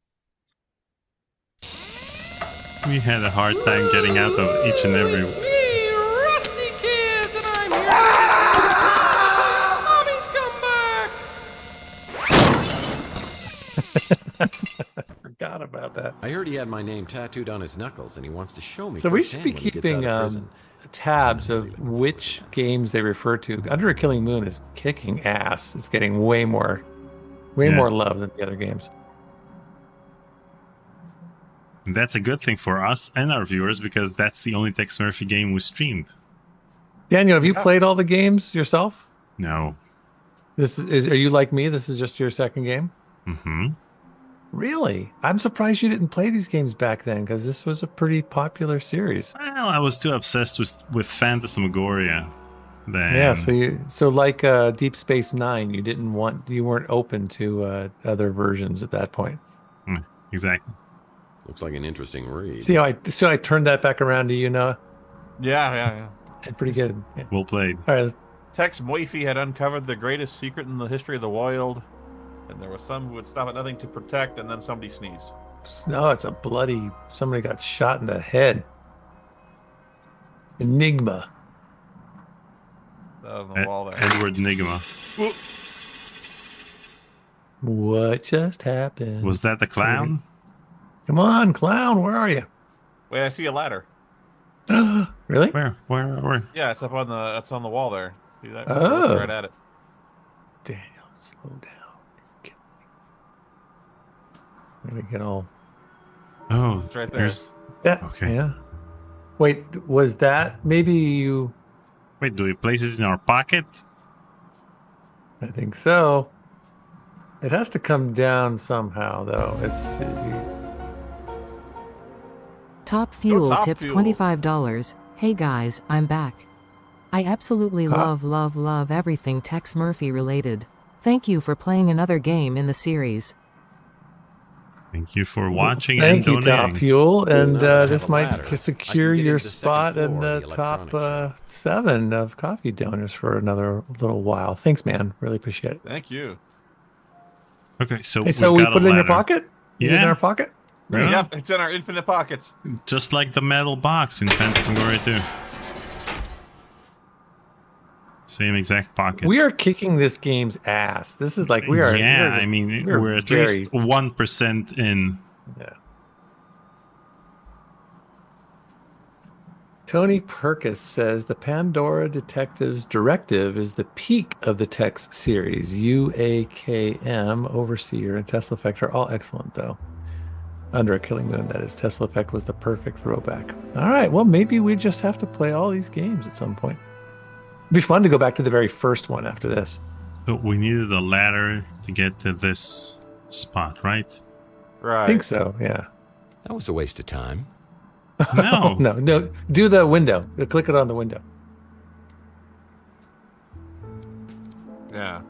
We had a hard time getting out of each and every... Rusty Kids, and I'm here. Mommy's come back. Forgot about that. I heard he had my name tattooed on his knuckles, and he wants to show me. So we should be firsthand when he gets keeping out of prison. tabs of which games they refer to. Under a Killing Moon is kicking ass. It's getting way more love than the other games. And that's a good thing for us and our viewers because that's the only Tex Murphy game we streamed. Daniel, have you played all the games yourself? No. Are you like me? This is just your second game? Mm-hmm. Really? I'm surprised you didn't play these games back then because this was a pretty popular series. Well, I was too obsessed with Phantasmagoria. Then. Yeah, so like Deep Space Nine, you weren't open to other versions at that point. Exactly. Looks like an interesting read. See how I turned that back around to you, Noah? Yeah. Pretty good. Yeah. Well played. All right. Tex Murphy had uncovered the greatest secret in the history of the world, and there was some who would stop at nothing to protect, and then somebody sneezed. No, it's a bloody. Somebody got shot in the head. Enigma. On the wall there. Edward Enigma. What just happened? Was that the clown? Come on, clown. Where are you? Wait, I see a ladder. Really? Where? Yeah, it's up on the. It's on the wall there. See that? Oh. Look right at it. Daniel, slow down. I'm gonna get all. Oh, it's right there. Okay. Yeah. Wait, was that maybe you? Wait, do we place it in our pocket? I think so. It has to come down somehow, though. It's. Top Fuel Top tipped Fuel. $25. Hey guys, I'm back. I absolutely love everything Tex Murphy related. Thank you for playing another game in the series. Thank you for watching Thank and you, donating. Top Fuel, and now I this have a might ladder. secure I can get your into the second spot in floor the of the top electronics 7 of coffee donors for another little while. Thanks, man. Really appreciate it. Thank you. Okay, so Hey, so we put it in your pocket? Is it in Yeah. our pocket? Really? Yep, it's in our infinite pockets. Just like the metal box in Phantasmagoria 2. Same exact pocket. We are kicking this game's ass. This is like we are. Yeah, we are just- I mean, we're we're at very- least 1% in. Yeah. Tony Perkis says the Pandora Detectives Directive is the peak of the Tex series. UAKM, Overseer, and Tesla Effect are all excellent, though. Under a Killing Moon, that is. Tesla Effect was the perfect throwback. All right, well, maybe we just have to play all these games at some point. It'd be fun to go back to the very first one after this. So we needed a ladder to get to this spot, right? Right. I think so, yeah. That was a waste of time. No. No. Do the window. Click it on the window. Yeah.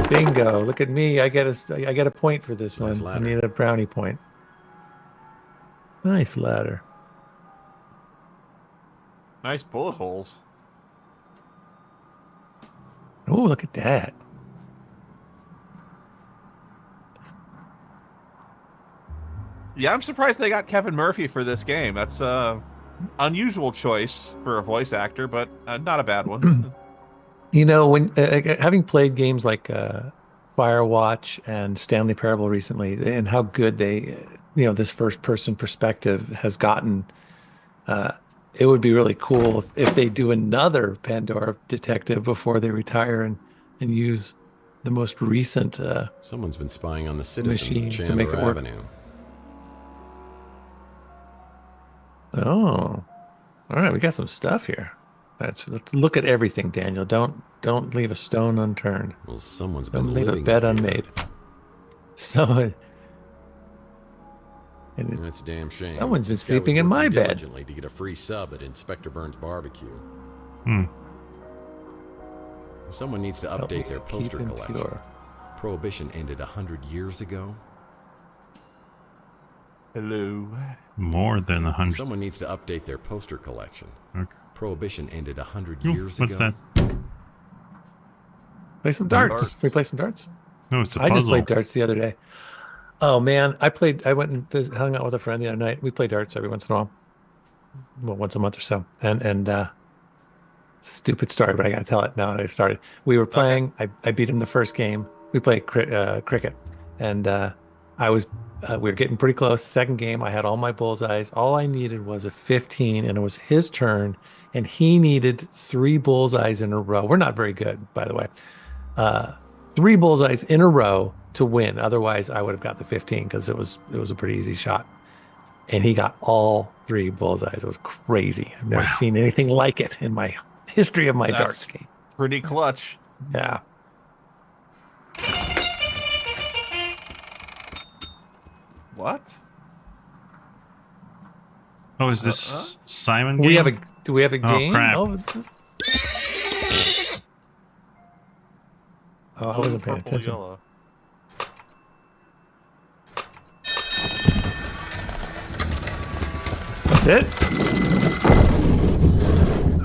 Bingo. Look at me. I get a point for this Nice one. I ladder. need a brownie point. Nice ladder. Nice bullet holes. Oh, look at that. Yeah, I'm surprised they got Kevin Murphy for this game. That's a unusual choice for a voice actor, but not a bad one. You know, when having played games like Firewatch and Stanley Parable recently, and how good they, this first-person perspective has gotten, it would be really cool if they do another Pandora Detective before they retire and use the most recent. Someone's been spying on the citizens of machines to make Chandler it work. Avenue. Oh, all right, we got some stuff here. Let's look at everything, Daniel. Don't leave a stone unturned. Well, someone's Don't been leave a living bed here. unmade. So, That's a damn shame. Someone's been This guy was sleeping in my working bed. diligently to get a free sub at Inspector Burns' barbecue. Someone needs to Help me update their keep poster him collection. pure. Prohibition ended 100 years ago. Hello. More than 100. Someone needs to update their poster collection. Okay. Prohibition ended 100 Ooh, years what's ago. that? Play some darts. We play some darts. No, it's a I puzzle. just played darts the other day. Oh man, I went and hung out with a friend the other night. We play darts every once in a while. Well, once a month or so. And stupid story, but I gotta tell it now that I started. We were playing. I beat him the first game. We played cricket, and we were getting pretty close. Second game, I had all my bullseyes. All I needed was a 15, and it was his turn, and he needed 3 bullseyes in a row. We're not very good, by the way. 3 bullseyes in a row to win. Otherwise, I would have got the 15 because it was a pretty easy shot. And he got all 3 bullseyes. It was crazy. I've never seen anything like it in my history of my darts game. Pretty clutch. Yeah. What? Oh, is this Simon game? Do we have a game? Crap. Oh, I wasn't paying Purple, attention. yellow. That's it?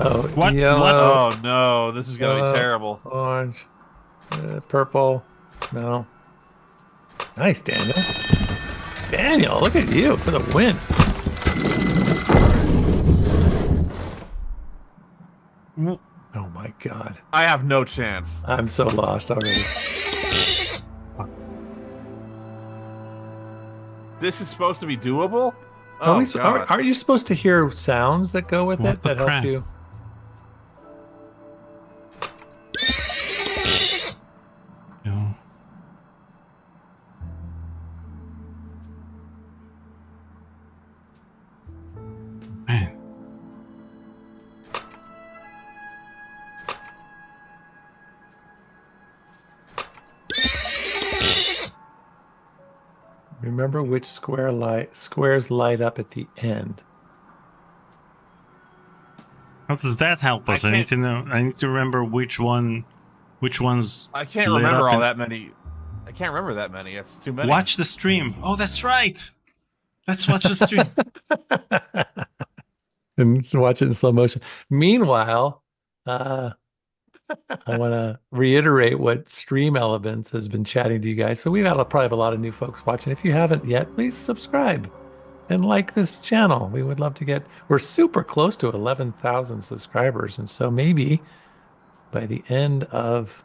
Oh, What? yellow. What? Oh no, this is gonna be yellow, terrible. Orange. Purple. No. Nice, Daniel. Daniel, look at you for the win. Oh my God. I have no chance. I'm so lost already. This is supposed to be doable? Oh, God. Are you supposed to hear sounds that go with it that help you? No. Man. Remember which squares light up at the end. How does that help us? I need to know. I need to remember which ones. I can't remember all that many. I can't remember that many. It's too many. Watch the stream. Oh, that's right. Let's watch the stream. And watch it in slow motion. Meanwhile, I want to reiterate what Stream Elements has been chatting to you guys. So we've probably have a lot of new folks watching. If you haven't yet, please subscribe and like this channel. We would love to we're super close to 11,000 subscribers. And so maybe by the end of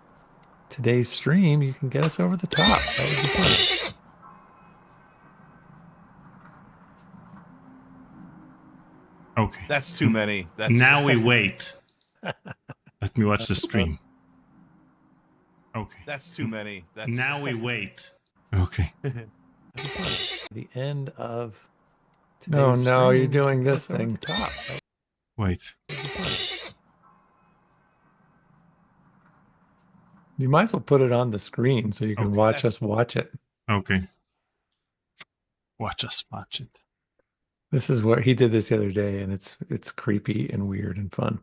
today's stream, you can get us over the top. That would be fun. Okay. That's too many. Now we wait. Let me watch the stream. Okay. That's too many. Now we wait. Okay. The end of today's stream, you're doing this thing. Top. Wait. You might as well put it on the screen so you can watch us watch it. Okay. Watch us watch it. This is what he did this the other day, and it's creepy and weird and fun.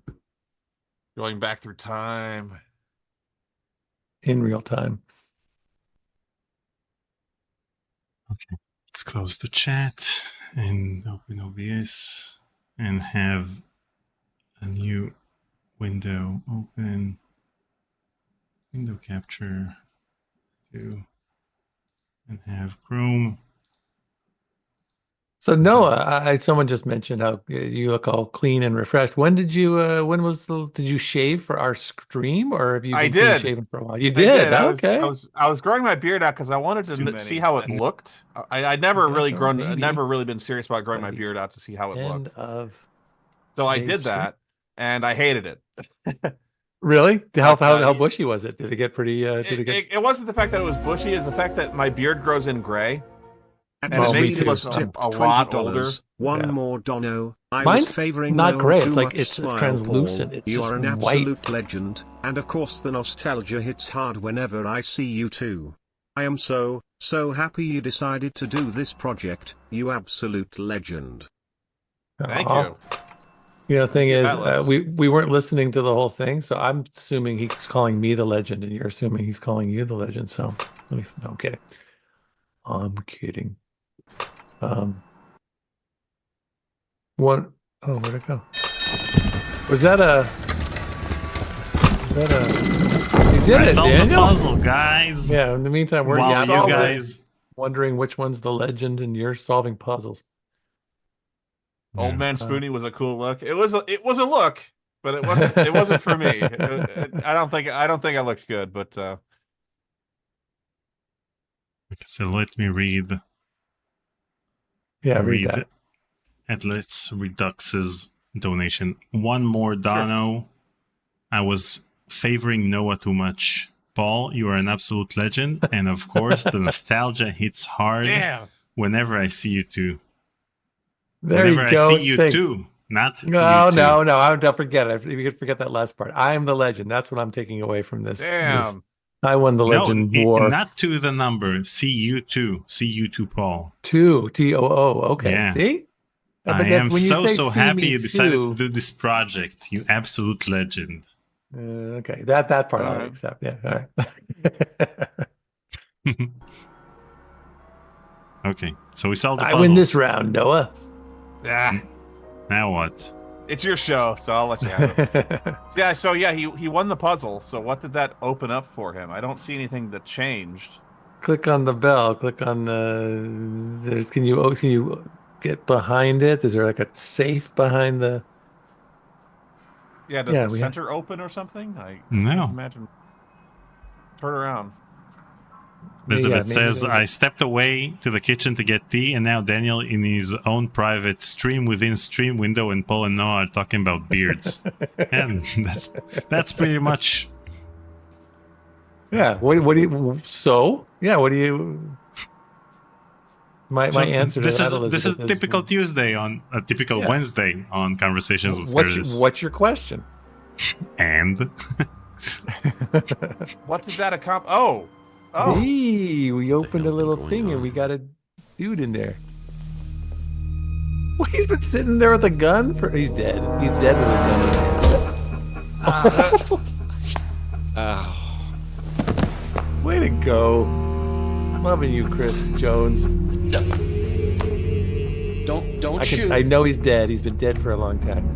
Going back through time. In real time. Okay. Let's close the chat and open OBS and have a new window open. Window capture 2 and have Chrome. So Noah, someone just mentioned how you look all clean and refreshed. When did you? Did you shave for our stream, or have you been clean shaven for a while? You did. Okay. I was growing my beard out because I wanted to see how it looked. I'd never really been serious about growing my beard out to see how it looked. So I did that, and I hated it. Really? How bushy was it? Did it get pretty? It wasn't the fact that it was bushy; it's the fact that my beard grows in gray. And it makes me look a lot older. One more Dono. Mine's not gray. It's like it's smile, translucent. Paul. It's you just are an white. absolute legend, and of course the nostalgia hits hard whenever I see you too. I am so happy you decided to do this project. You absolute legend. Thank you. You know, the thing is, we weren't listening to the whole thing, so I'm assuming he's calling me the legend, and you're assuming he's calling you the legend. So, no, I'm kidding. I'm kidding. What? Oh, where'd it go? Was that a? You did it, solved Daniel. the puzzle, guys. Yeah. In the meantime, we're you guys wondering which one's the legend, and you're solving puzzles. Old Man Spoonie was a cool look. It was a look, but it wasn't for me. I don't think I looked good, but. So let me read. Yeah, read that. Atlas Redux's donation. One more Dono. Sure. I was favoring Noah too much. Paul, you are an absolute legend, and of course, the nostalgia hits hard whenever I see you two. Whenever I see you too, not no, you two. No. Don't forget it. You could forget that last part. I am the legend. That's what I'm taking away from this. Damn. I won the legend war. Not to the number. See you too. See you too, Paul. 2 TOO. Okay. Yeah. See? I am so happy you decided to do this project. You absolute legend. Okay. That part I'll accept. Yeah. All right. Okay. So we solved the puzzle. I win this round, Noah. Yeah. Now what? It's your show, so I'll let you have it. He won the puzzle. So what did that open up for him? I don't see anything that changed. click on the bell. Click on the. Can you get behind it? Is there like a safe behind the? Yeah, does the center open or something? I can't imagine. Turn around. Elizabeth says, I stepped away to the kitchen to get tea, and now Daniel, in his own private stream within stream window, and Paul and Noah are talking about beards. And that's pretty much. Yeah. What do you? So yeah. What do you? My answer to that, this is a typical Tuesday on a typical Wednesday on Conversations with Curtis. What's your question? And what did that accomplish? Oh. Hey, we opened a little thing and we got a dude in there. Well, he's been sitting there with a gun for. He's dead. He's dead with a gun in his hand. Way to go. I'm loving you, Chris Jones. Don't shoot. I know he's dead. He's been dead for a long time.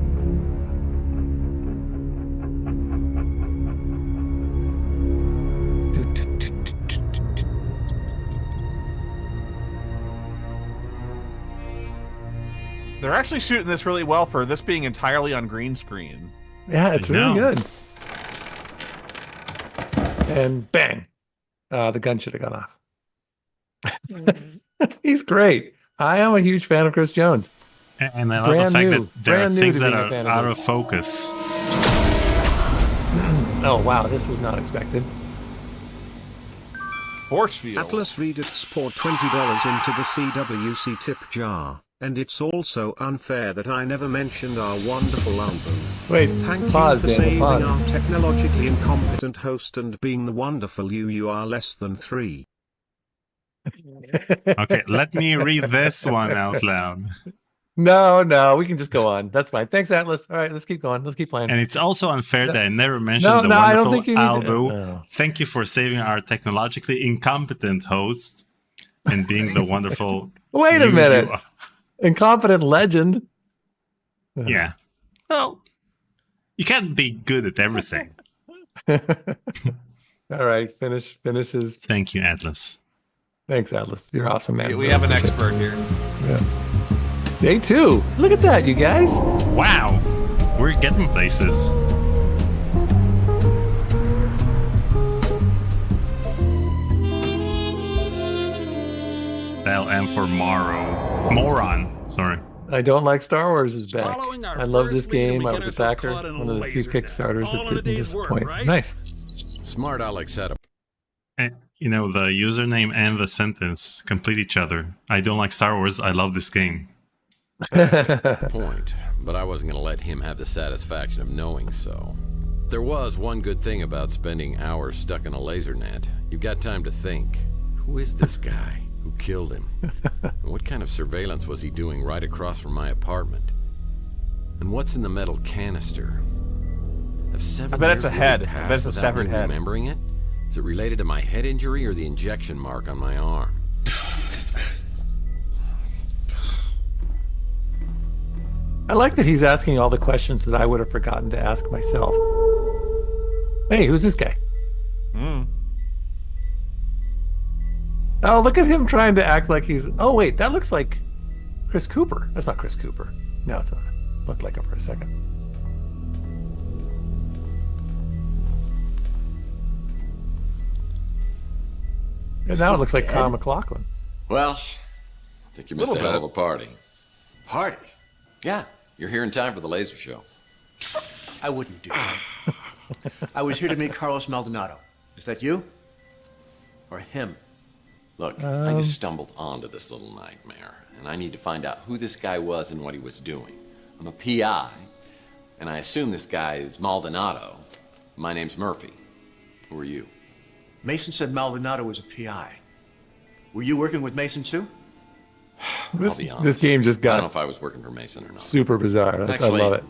They're actually shooting this really well for this being entirely on green screen. Yeah, it's really good. And bang. The gun should have gone off. He's great. I am a huge fan of Chris Jones. And I love the fact that there are things that are out of focus. Oh, wow. This was not expected. Force field. Atlas Redux poured $20 into the CWC tip jar. And it's also unfair that I never mentioned our wonderful album. Wait, thank pause, you for Daniel, saving pause. our technologically incompetent host and being the wonderful you are less than 3. Okay, let me read this one out loud. No, we can just go on. That's fine. Thanks, Atlas. All right, let's keep going. Let's keep playing. And it's also unfair that I never mentioned the I don't wonderful think you need Aldo. to. Thank you for saving our technologically incompetent host and being the wonderful. Wait a minute. Incompetent legend. Yeah. Well, you can't be good at everything. All right, finishes. Thank you, Atlas. Thanks, Atlas. You're awesome, man. We have an expert here. Yeah. Day 2. Look at that, you guys. Wow. We're getting places. LM for Moron. Sorry. I don't like Star Wars is back. I love this game. I was a backer. One of the few Kickstarters that didn't disappoint. Right? Nice. Smart Alex had a... You know, the username and the sentence complete each other. I don't like Star Wars. I love this game. Point, but I wasn't going to let him have the satisfaction of knowing so. There was one good thing about spending hours stuck in a laser net. You've got time to think. Who is this guy? Who killed him? And what kind of surveillance was he doing right across from my apartment? And what's in the metal canister? I bet it's a head. I bet it's a severed head. Remembering it? Is it related to my head injury or the injection mark on my arm? I like that he's asking all the questions that I would have forgotten to ask myself. Hey, who's this guy? Oh, look at him trying to act like he's... Oh, wait, that looks like Chris Cooper. That's not Chris Cooper. No, it's not. Looked like him for a second. And now it looks like Kyle MacLachlan. Well, I think you missed a hell of a party. Party? Yeah, you're here in time for the laser show. I wouldn't do that. I was here to meet Carlos Maldonado. Is that you? Or him? Look, I just stumbled onto this little nightmare, and I need to find out who this guy was and what he was doing. I'm a PI, and I assume this guy is Maldonado. My name's Murphy. Who are you? Mason said Maldonado was a PI. Were you working with Mason too? I'll be honest. This game just got I don't know if I was working for Mason or not. super bizarre. Actually, I love it.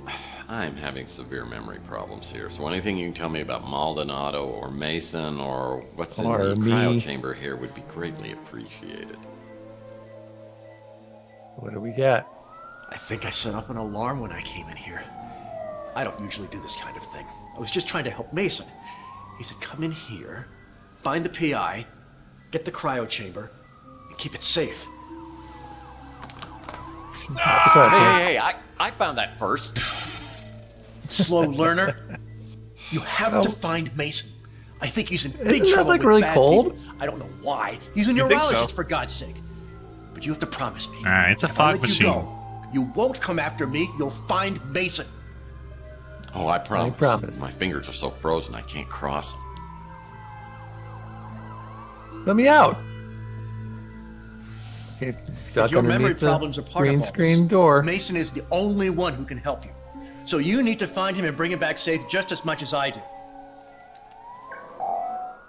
I'm having severe memory problems here, so anything you can tell me about Maldonado or Mason or what's in the cryo chamber here would be greatly appreciated. What do we got? I think I set off an alarm when I came in here. I don't usually do this kind of thing. I was just trying to help Mason. He said, come in here, find the PI, get the cryo chamber, and keep it safe. Hey, I found that first. Slow learner. You have to find Mason. I think he's in big Isn't that, trouble like, with really bad cold? people. I don't know why. He's a You think so? neurologist, for God's sake. But you have to promise me. It's a if I fog let machine. You go, you won't come after me. You'll find Mason. Oh, I promise. promise. My fingers are so frozen I can't cross them. Let me out. Okay, duck If your memory underneath the problems are part green of all screen this, door. Mason is the only one who can help you. So you need to find him and bring him back safe just as much as I do.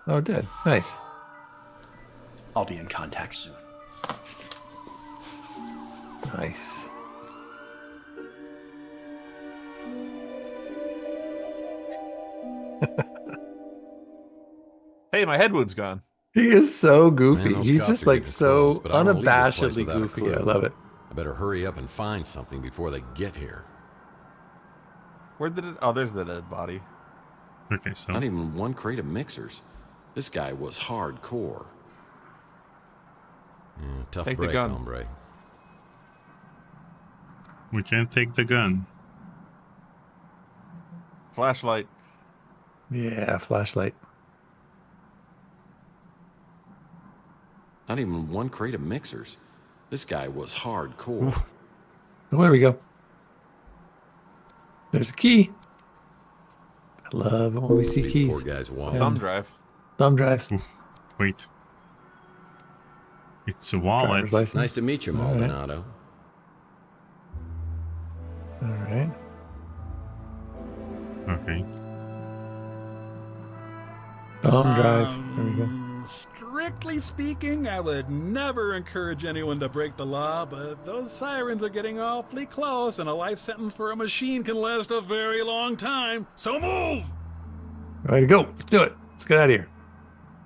Oh, it did. Nice. I'll be in contact soon. Nice. Hey, my head wound's gone. He is so goofy. Man, those He's cops just are like getting so close, but I don't wanna leave this place unabashedly without a goofy. clue. I love it. I better hurry up and find something before they get here. Where did it? Oh, there's the dead body. Okay, so Not even one crate of mixers. This guy was hardcore. Yeah, tough Take the break, gun. hombre. we can't take the gun. Flashlight. Yeah, flashlight. Not even one crate of mixers. This guy was hardcore. Oh, there we go. There's a key. I love it when we see These keys. poor guys walk. Thumb drive. Thumb drives. Wait. It's a wallet. Driver's license. Nice to meet you, All right. Maldonado. All right. Okay. Thumb drive. There we go. Strictly speaking, I would never encourage anyone to break the law, but those sirens are getting awfully close, and a life sentence for a machine can last a very long time. So move! Ready to go. Let's do it. Let's get out of here.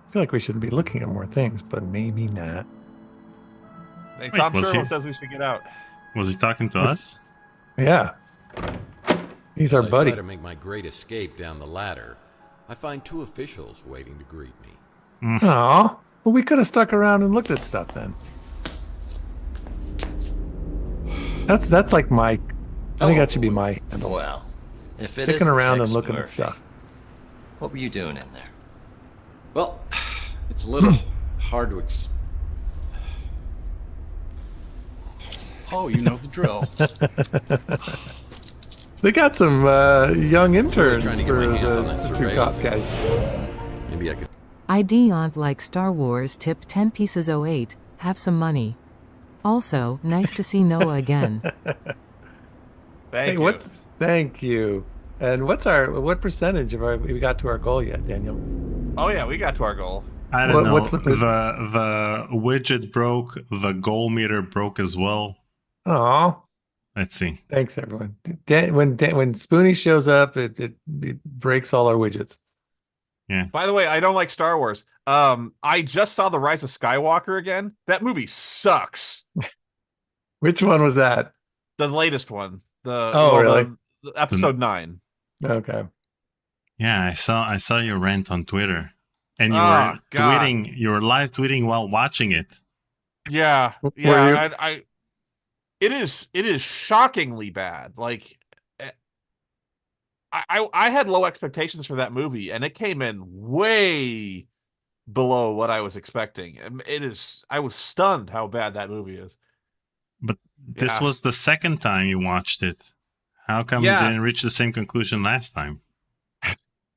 I feel like we should be looking at more things, but maybe not. Hey, Tom was Sherwood he- says we should get out. Was he talking to us? Yeah. He's our As buddy. I try to make my great escape down the ladder, I find two officials waiting to greet me. Aw. Well, we could have stuck around and looked at stuff then. That's like my. I think that should be my handle. Well, if it Sticking isn't around Tex and looking at Murphy, stuff. What were you doing in there? Well, it's a little hard to Oh, you know the drill. They got some young interns trying to get for my hands on that the two cop surveillance. guys. Maybe I could. ID aunt like Star Wars tip 10 pieces 08. Have some money. Also, nice to see Noah again. Thank you. Thank you. And what percentage of we got to our goal yet, Daniel? Oh yeah, we got to our goal. I don't know. What's the the widget broke. The goal meter broke as well. Oh, Let's see. thanks everyone. When Spoonie shows up, it breaks all our widgets. Yeah. By the way, I don't like Star Wars. I just saw The Rise of Skywalker again. That movie sucks. Which one was that? The latest one. Really? The episode 9. Okay. Yeah, I saw your rant on Twitter, and you Oh, were God. tweeting. You were live tweeting while watching it. Yeah, Were yeah. It is shockingly bad. Like, I had low expectations for that movie, and it came in way below what I was expecting. I was stunned how bad that movie is. But this Yeah. was the second time you watched it. How come Yeah. you didn't reach the same conclusion last time?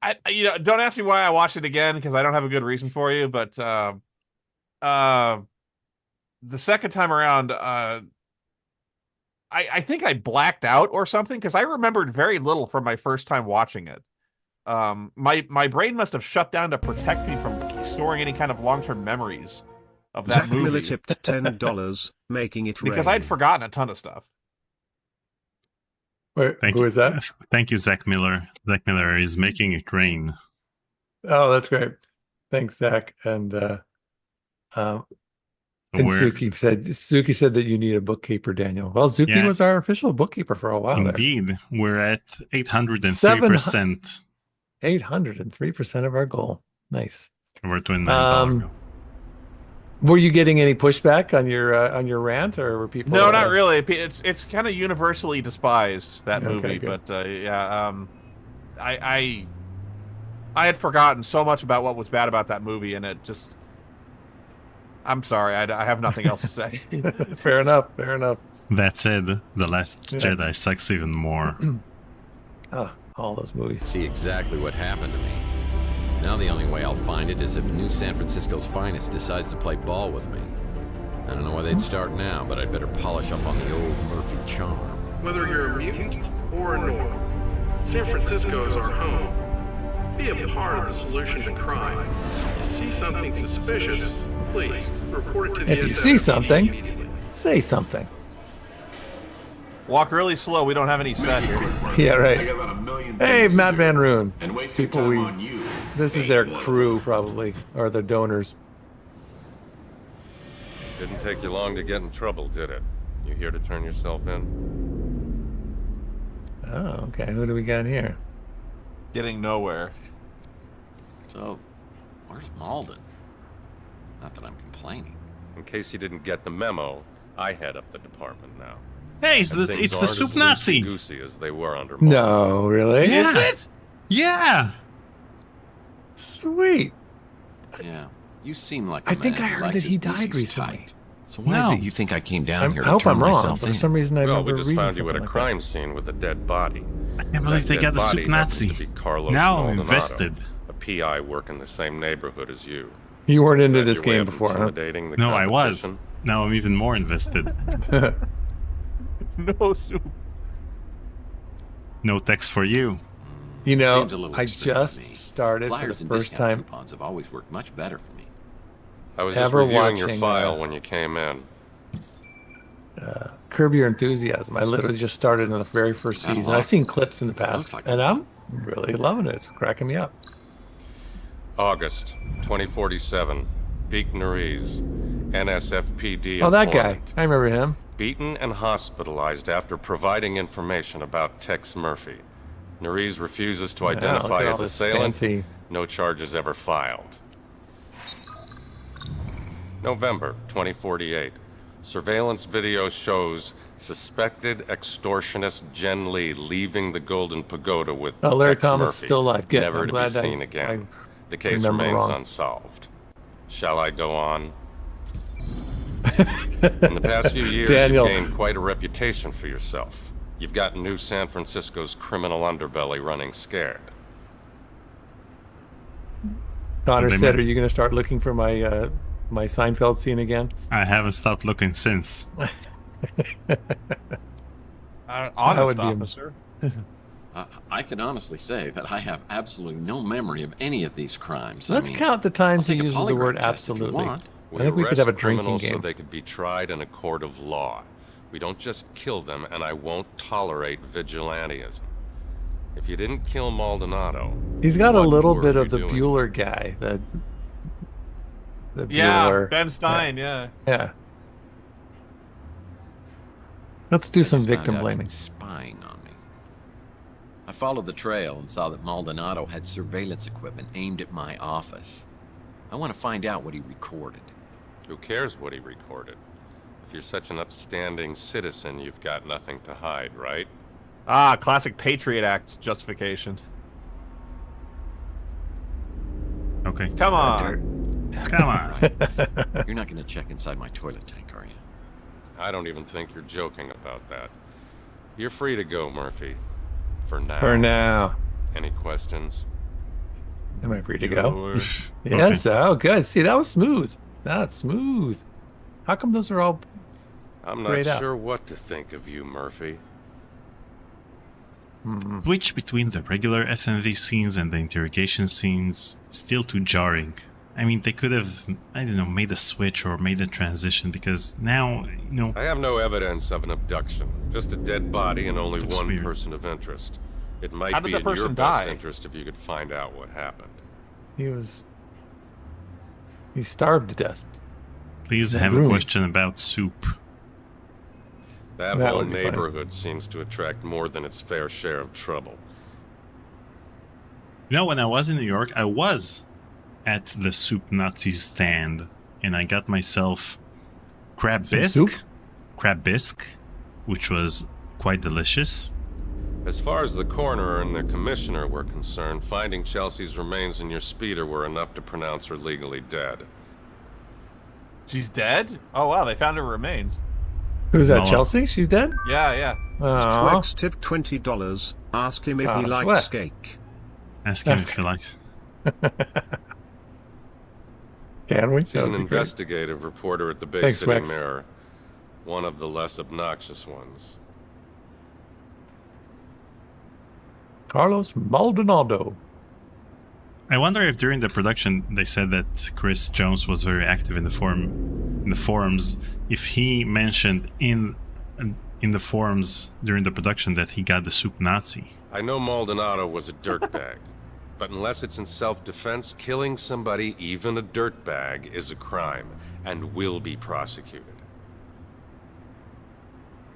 Don't ask me why I watched it again because I don't have a good reason for you. But the second time around, I think I blacked out or something because I remembered very little from my first time watching it. My brain must have shut down to protect me from storing any kind of long-term memories of that Zach Miller movie tipped $10, making it because rain. I'd forgotten a ton of stuff. Wait, who is that? Thank you, Zach Miller. Zach Miller is making it rain. Oh, that's great. Thanks, Zach. And Suki said that you need a bookkeeper, Daniel. Well, Zuki Yeah. was our official bookkeeper for a while there. Indeed, we're at 803%. 803% of our goal. Nice. We're $29. Were you getting any pushback on your rant, or were people? No, not really. It's kind of universally despised, that movie. good. But I had forgotten so much about what was bad about that movie, and it just. I'm sorry, I have nothing else to say. Fair enough. Fair enough. That said, The Last Jedi sucks even more. All those movies. See exactly what happened to me. Now the only way I'll find it is if New San Francisco's finest decides to play ball with me. I don't know where they'd start now, but I'd better polish up on the old Murphy charm. Whether you're a mutant or a Nora, San Francisco is our home. Be a part of the solution to crime. If you see something suspicious, please report it to the If you see something, say something. Walk really slow. We don't have any set here. Yeah, right. Hey, Matt Van Roon. People this is their crew, probably, or their donors. Didn't take you long to get in trouble, did it? You here to turn yourself in? Oh, okay. Who do we got here? Getting nowhere. So, where's Malden? Not that I'm complaining. In case you didn't get the memo, I head up the department now. Hey, it's the Soup Nazi. Goosey as they were under No, really? Yeah. Is it? Yeah. Sweet. Yeah, you seem like I think I heard that he died recently. Tight. So why is it you think I came down here I to hope turn I'm wrong. myself For in? some reason, I Well, remember we just reading found you at a something like crime scene with a dead body. I can't believe they got the Soup Nazi. Now I'm invested. A PI working in the same neighborhood as you. You weren't Is into that this your way game of before, huh? intimidating the No, I was. competition? Now I'm even more invested. No soup. No text for you. You know, Seems a little I extreme just to me. started Flyers for and the first discount time coupons have always worked much better for me. I was just ever reviewing your watching, file when you came in. Curb Your Enthusiasm. I literally just started in the very first Got a season. lot. I've seen clips in the past, looks like and I'm really loving it. It's cracking me up. August 2047. Beak Nariz, NSFPD Oh, that guy. informant. I remember him. Beaten and hospitalized after providing information about Tex Murphy. Nariz refuses to look identify at all his this assailant. fancy- No charges ever filed. November 2048. Surveillance video shows suspected extortionist Jen Lee leaving the Golden Pagoda with Oh, Larry Tex Thomas is Murphy, still alive. Good. never I'm to be glad that seen again. The case remember remains wrong. unsolved. Shall I go on? In the past few years, Daniel. you've gained quite a reputation for yourself. You've got New San Francisco's criminal underbelly running scared. Connor They said, might- "Are you going to start looking for my my Seinfeld scene again?" I haven't stopped looking since. Honest officer. I can honestly say that I have absolutely no memory of any of these crimes. Let's I mean, count the times he I'll take a uses the word polygraph test if you absolutely. want. I think we could arrest have a drinking criminals so game. they could be tried in a court of law. We don't just kill them, and I won't tolerate vigilantism. If you didn't kill Maldonado, He's got a what little were bit you of the doing? Bueller guy. The Yeah, Bueller. Ben Stein, yeah. Yeah. Let's do some Just found victim out he blaming. was spying on me. I followed the trail and saw that Maldonado had surveillance equipment aimed at my office. I want to find out what he recorded. Who cares what he recorded? If you're such an upstanding citizen, you've got nothing to hide, right? Ah, classic Patriot Act justification. Okay. Come on. Come on. You're not going to check inside my toilet tank, are you? I don't even think you're joking about that. You're free to go, Murphy. For now. For now. Any questions? Am I free to go? Okay. Yes. Oh, good. See, that was smooth. That's smooth. How come those are all I'm not grayed out? sure what to think of you, Murphy. Switch between the regular FMV scenes and the interrogation scenes still too jarring. I mean, they could have, I don't know, made a switch or made a transition because now, you know... I have no evidence of an abduction. Just a dead body and only That's one weird. person of interest. It might How did be the in your person best die? interest if you could find out what happened. He starved to death. Please That have a room. question about soup. That That whole would be funny. neighborhood seems to attract more than its fair share of trouble. You know, when I was in New York, I was at the Soup Nazi stand. and I got myself crab Some bisque, which was quite delicious. As far as the coroner and the commissioner were concerned, finding Chelsea's remains in your speeder were enough to pronounce her legally dead. She's dead? Oh wow, they found her remains. Who's that, Chelsea? She's dead? Yeah, yeah. Twex tip $20. Ask him if he likes cake. Ask him if he likes. Can we? She's an investigative reporter at the Bay Thanks, City Rex. Mirror. One of the less obnoxious ones. Carlos Maldonado. I wonder if during the production they said that Chris Jones was very active in the forums. If he mentioned in the forums during the production that he got the soup Nazi. I know Maldonado was a dirtbag, but unless it's in self-defense, killing somebody, even a dirtbag, is a crime and will be prosecuted.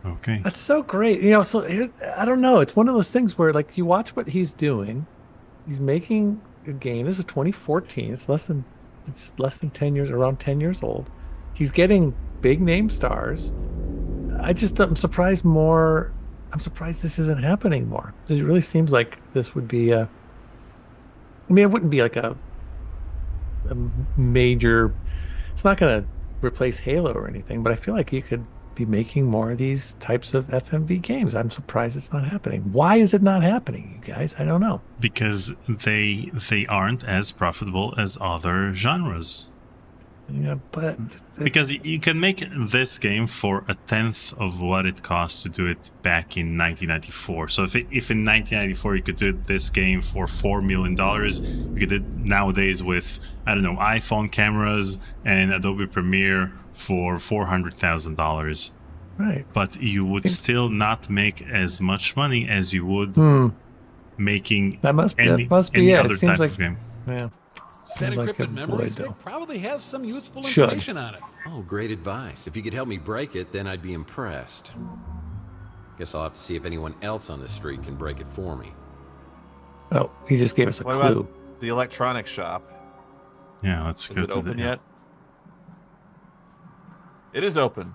Okay. That's so great. You know, so here's, I don't know. It's one of those things where, like, you watch what he's doing. He's making a game. This is 2014. It's just less than 10 years, around 10 years old. He's getting big name stars. I'm surprised this isn't happening more. It really seems like this would be it wouldn't be like a major, it's not going to replace Halo or anything, but I feel like you could be making more of these types of FMV games. I'm surprised it's not happening. Why is it not happening, you guys? I don't know. Because they aren't as profitable as other genres. Yeah, but because you can make this game for a tenth of what it cost to do it back in 1994. So if in 1994 you could do this game for $4 million, you could do it nowadays with, I don't know, iPhone cameras and Adobe Premiere for $400,000. Right. But you would still not make as much money as you would making any other type of game. Yeah. That Seems like encrypted a memory void, stick though. probably has some useful Should. information on it. Oh, great advice. If you could help me break it, then I'd be impressed. Guess I'll have to see if anyone else on the street can break it for me. Oh, he just gave us a What clue. about the electronics shop? Yeah, let's go Is it to open the, yet? It is open.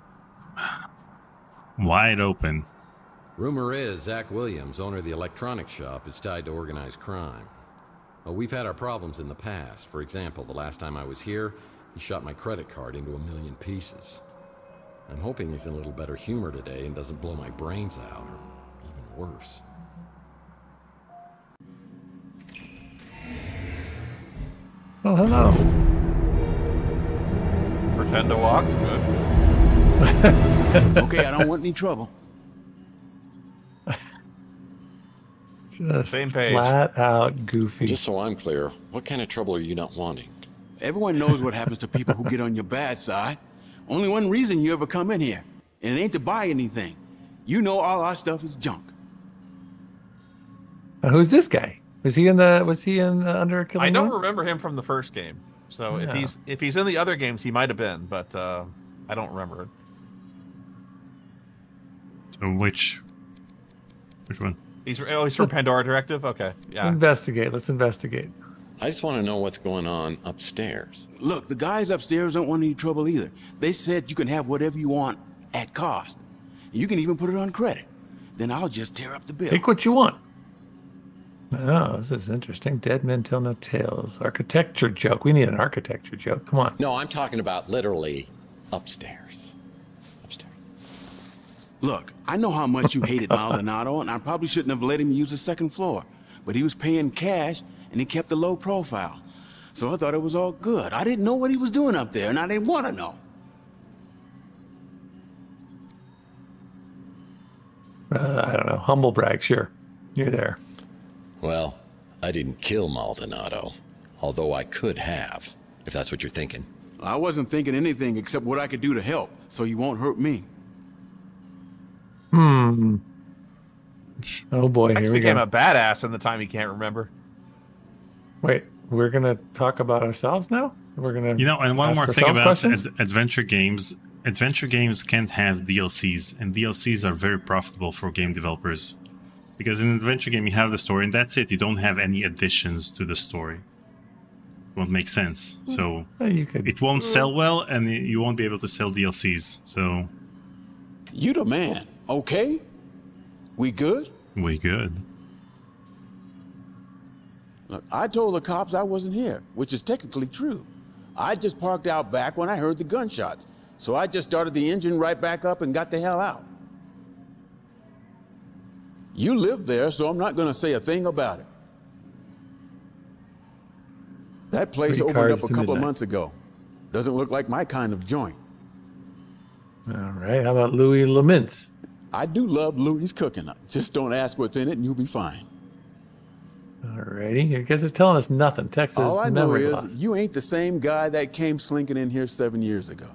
Wide open. Rumor is Zach Williams, owner of the electronics shop, is tied to organized crime. Well, we've had our problems in the past. For example, the last time I was here, he shot my credit card into 1 million pieces. I'm hoping he's in a little better humor today and doesn't blow my brains out, or even worse. Well, hello. Pretend to walk. Good. Okay, I don't want any trouble. Just Same page. flat out goofy. Just so I'm clear, what kind of trouble are you not wanting? Everyone knows what happens to people who get on your bad side. Only one reason you ever come in here, and it ain't to buy anything. You know all our stuff is junk. Who's this guy? Was he in Under Killing I don't Moon? remember him from the first game. So Yeah. if he's in the other games, he might have been, but I don't remember it. So which one? He's from Pandora Directive. Okay, yeah. Investigate. Let's investigate. I just want to know what's going on upstairs. Look, the guys upstairs don't want any trouble either. They said you can have whatever you want at cost. You can even put it on credit. Then I'll just tear up the bill. Pick what you want. Oh, this is interesting. Dead men tell no tales. Architecture joke. We need an architecture joke. Come on. No, I'm talking about literally upstairs. Look, I know how much you hated Maldonado, and I probably shouldn't have let him use the second floor. But he was paying cash, and he kept a low profile. So I thought it was all good. I didn't know what he was doing up there, and I didn't want to know. I don't know. Humble brag. Sure. You're there. Well, I didn't kill Maldonado, although I could have, if that's what you're thinking. I wasn't thinking anything except what I could do to help, so you won't hurt me. Oh boy, Tex here we became go. a badass in the time he can't remember. Wait, we're gonna talk about ourselves now? We're gonna And one ask more thing ourselves about questions? adventure games. Adventure games can't have DLCs, and DLCs are very profitable for game developers. Because in an adventure game, you have the story, and that's it. You don't have any additions to the story. won't make sense. So You could. it won't sell well, and you won't be able to sell DLCs. So You the man, okay? We good? we good. Look, I told the cops I wasn't here, which is technically true. I just parked out back when I heard the gunshots. So I just started the engine right back up and got the hell out. You live there, so I'm not going to say a thing about it. That place 3 opened cars up a to couple of midnight. months ago. Doesn't look like my kind of joint. All right. How about Louie Lamintz? I do love Louie's cooking. Just don't ask what's in it and you'll be fine. All righty. You guys are telling us nothing. Texas All I know memory is loss. you ain't the same guy that came slinking in here 7 years ago.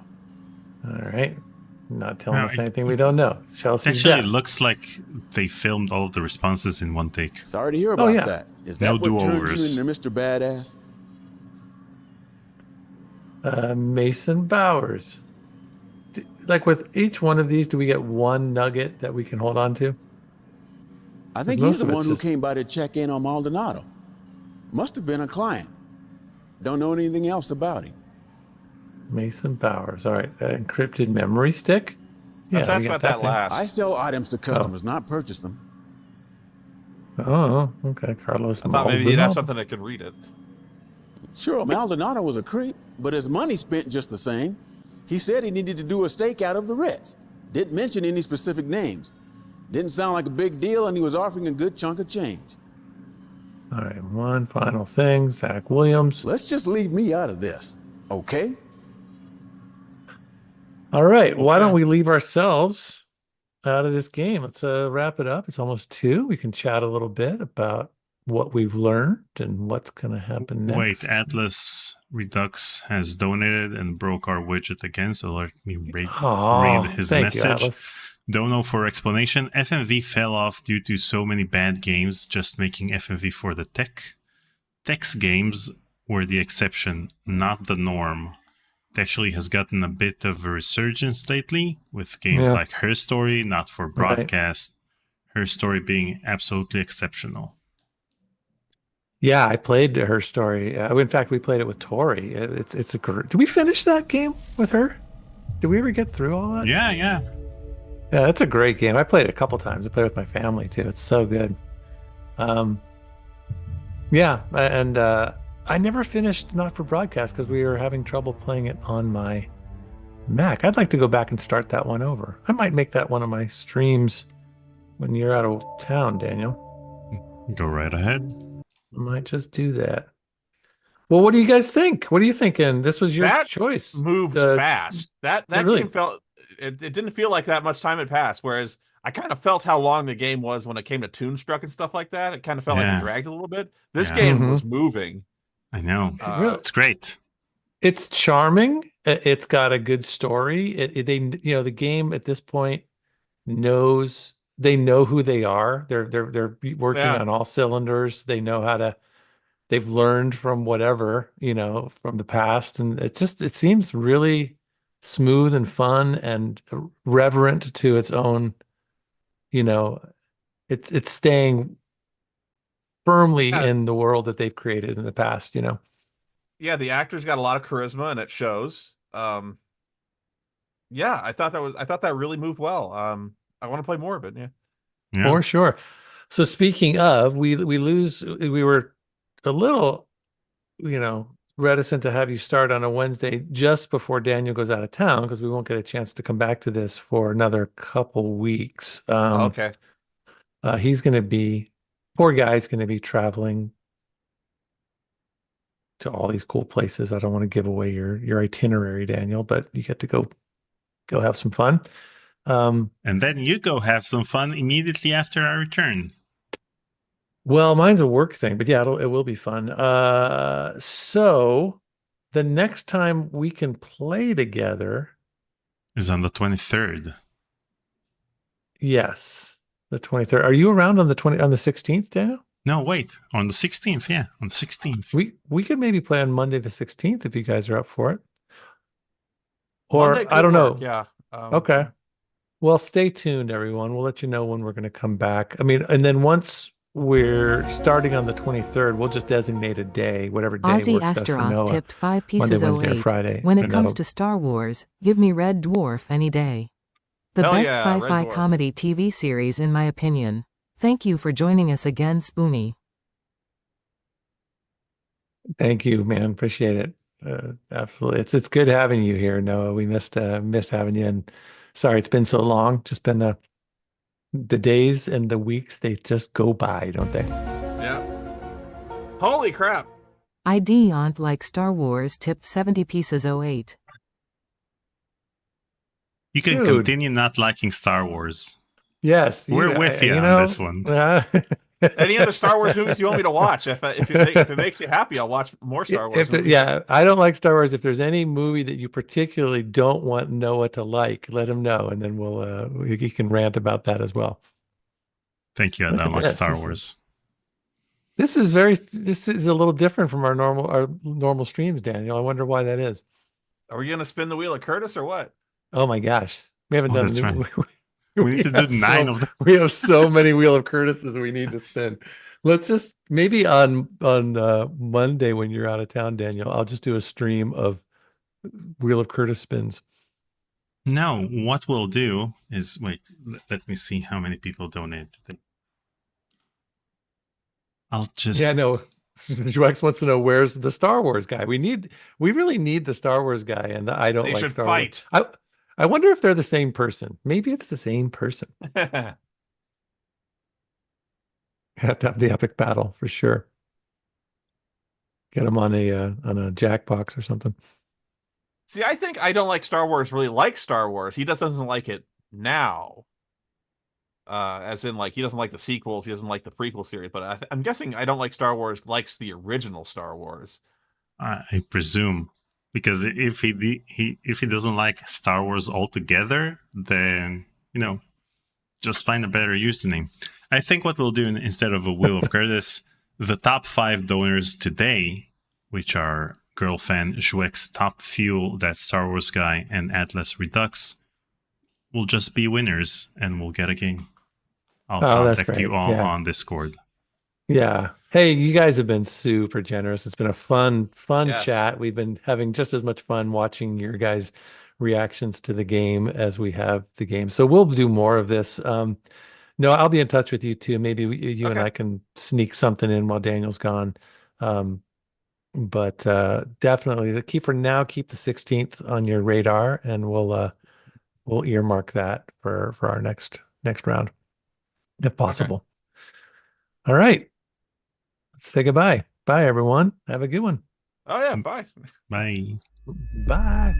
All right. Not telling No, us anything we don't know. Chelsea's Actually, dead. it looks like they filmed all of the responses in one take. Sorry to hear about that. Is that No what turned do-overs. you into Mr. Badass? Mason Bowers. Like with each one of these, do we get one nugget that we can hold on to? I think Most he's the of it's one who just- came by to check in on Maldonado. Must have been a client. Don't know anything else about him. Mason Bowers. All right. Encrypted memory stick. Let's we ask got about that thing. last. I sell items to customers, not purchase them. Oh, okay. Carlos. I thought maybe you'd Maldonado. have something that could read it. Sure, Maldonado was a creep, but his money spent just the same. He said he needed to do a stakeout of the Ritz. Didn't mention any specific names. Didn't sound like a big deal, and he was offering a good chunk of change. All right. One final thing. Zach Williams. Let's just leave me out of this, okay? All right. Why don't we leave ourselves out of this game? Let's wrap it up. It's almost 2. We can chat a little bit about what we've learned and what's going to happen next. Wait, Atlas Redux has donated and broke our widget again, so let me read his thank you, message. Atlas. Don't know for explanation. FMV fell off due to so many bad games, just making FMV for the tech. Tex games were the exception, not the norm. It actually has gotten a bit of a resurgence lately, with games like Her Story, not for broadcast, Her Story being absolutely exceptional. Yeah, I played Her Story. In fact, we played it with Tori. It's a great. Did we finish that game with her? Did we ever get through all that? Yeah. Yeah, that's a great game. I played it a couple times. I played it with my family too. It's so good. Yeah, and I never finished Not for Broadcast because we were having trouble playing it on my Mac. I'd like to go back and start that one over. I might make that one of my streams when you're out of town, Daniel. Go right ahead. I might just do that. Well, what do you guys think? What are you thinking? This was your choice. Moved fast. That really- game felt. It didn't feel like that much time had passed. Whereas I kind of felt how long the game was when it came to Toonstruck and stuff like that. It kind of felt like it dragged a little bit. This game was moving. I know. Really- It's great. It's charming. It's got a good story. The game at this point knows they know who they are. They're working on all cylinders. They know how to. They've learned from whatever from the past, and it seems really smooth and fun and reverent to its own. It's staying firmly in the world that they've created in the past. Yeah, the actors got a lot of charisma, and it shows. Yeah, I thought that really moved well. I want to play more of it. Yeah. For sure. So speaking of, we were a little, reticent to have you start on a Wednesday just before Daniel goes out of town because we won't get a chance to come back to this for another couple weeks. Okay. He's going to be, poor guy's going to be traveling to all these cool places. I don't want to give away your itinerary, Daniel, but you get to go have some fun. And then you go have some fun immediately after I return. Well, mine's a work thing, but yeah, it will be fun. So the next time we can play together is on the 23rd. Yes, the 23rd. Are you around on the 16th, Daniel? No, wait. On the 16th, yeah, on the 16th. We could maybe play on Monday the 16th if you guys are up for it. Or Monday I don't could work, know. Yeah. Okay. Well, stay tuned, everyone. We'll let you know when we're going to come back. I mean, and then once we're starting on the 23rd. We'll just designate a day, whatever day Ozzy works best for Astaroth Noah. tipped 5 Monday, pieces Wednesday, or 08. Friday. When it and comes that'll- to Star Wars, give me Red Dwarf any day. The Hell best yeah, Red sci-fi Dwarf. comedy TV series in my opinion. Thank you for joining us again, Spoonie. Thank you, man. Appreciate it. Absolutely. It's good having you here, Noah. We missed having you, and sorry it's been so long. Just been the days and the weeks, they just go by, don't they? Yeah. Holy crap. ID Aunt like Star Wars tipped 70 pieces 08. You can Dude. continue not liking Star Wars. Yes, We're with you on this one. Any other Star Wars movies you want me to watch? If it makes you happy, I'll watch more Star Wars movies. Yeah, I don't like Star Wars. If there's any movie that you particularly don't want Noah to like, let him know, and then he can rant about that as well. Thank you. I don't like Yes, Star Wars. This is a little different from our normal streams, Daniel. I wonder why that is. Are we gonna spin the wheel of Curtis or what? Oh my gosh, we haven't done. That's right. We need to do 9 of them. We have so many Wheel of Curtises we need to spin. Let's just maybe on Monday when you're out of town, Daniel, I'll just do a stream of Wheel of Curtis spins. No, what we'll do is wait. Let me see how many people donated today. I'll just Joax wants to know where's the Star Wars guy. We really need the Star Wars guy, and I don't They like should Star fight. Wars. I wonder if they're the same person. Maybe it's the same person. Have to have the epic battle for sure. Get him on a Jackbox or something. See, I think I don't like Star Wars really like Star Wars. He just doesn't like it now. As in, like, he doesn't like the sequels, he doesn't like the prequel series, but I'm guessing I don't like Star Wars likes the original Star Wars. I presume, because if he doesn't like Star Wars altogether, then just find a better username. I think what we'll do instead of a Wheel of Curtis, the top 5 donors today, which are Girlfan, Jouex, Top Fuel, that Star Wars guy, and Atlas Redux, will just be winners, and we'll get a game. I'll contact you all on Discord. Yeah. Hey, you guys have been super generous. It's been a fun Yes. chat. We've been having just as much fun watching your guys' reactions to the game as we have the game. So we'll do more of this. No, I'll be in touch with you too. Maybe you and I can sneak something in while Daniel's gone. But definitely keep the 16th on your radar, and we'll earmark that for our next round, if possible. All right. Let's say goodbye. Bye, everyone. Have a good one. Oh yeah, bye. Bye. Bye.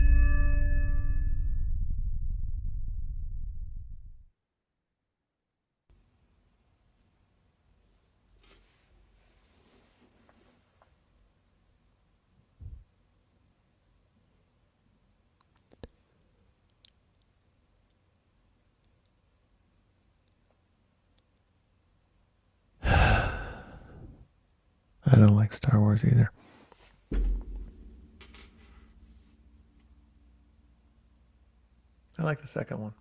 I don't like Star Wars either. I like the second one.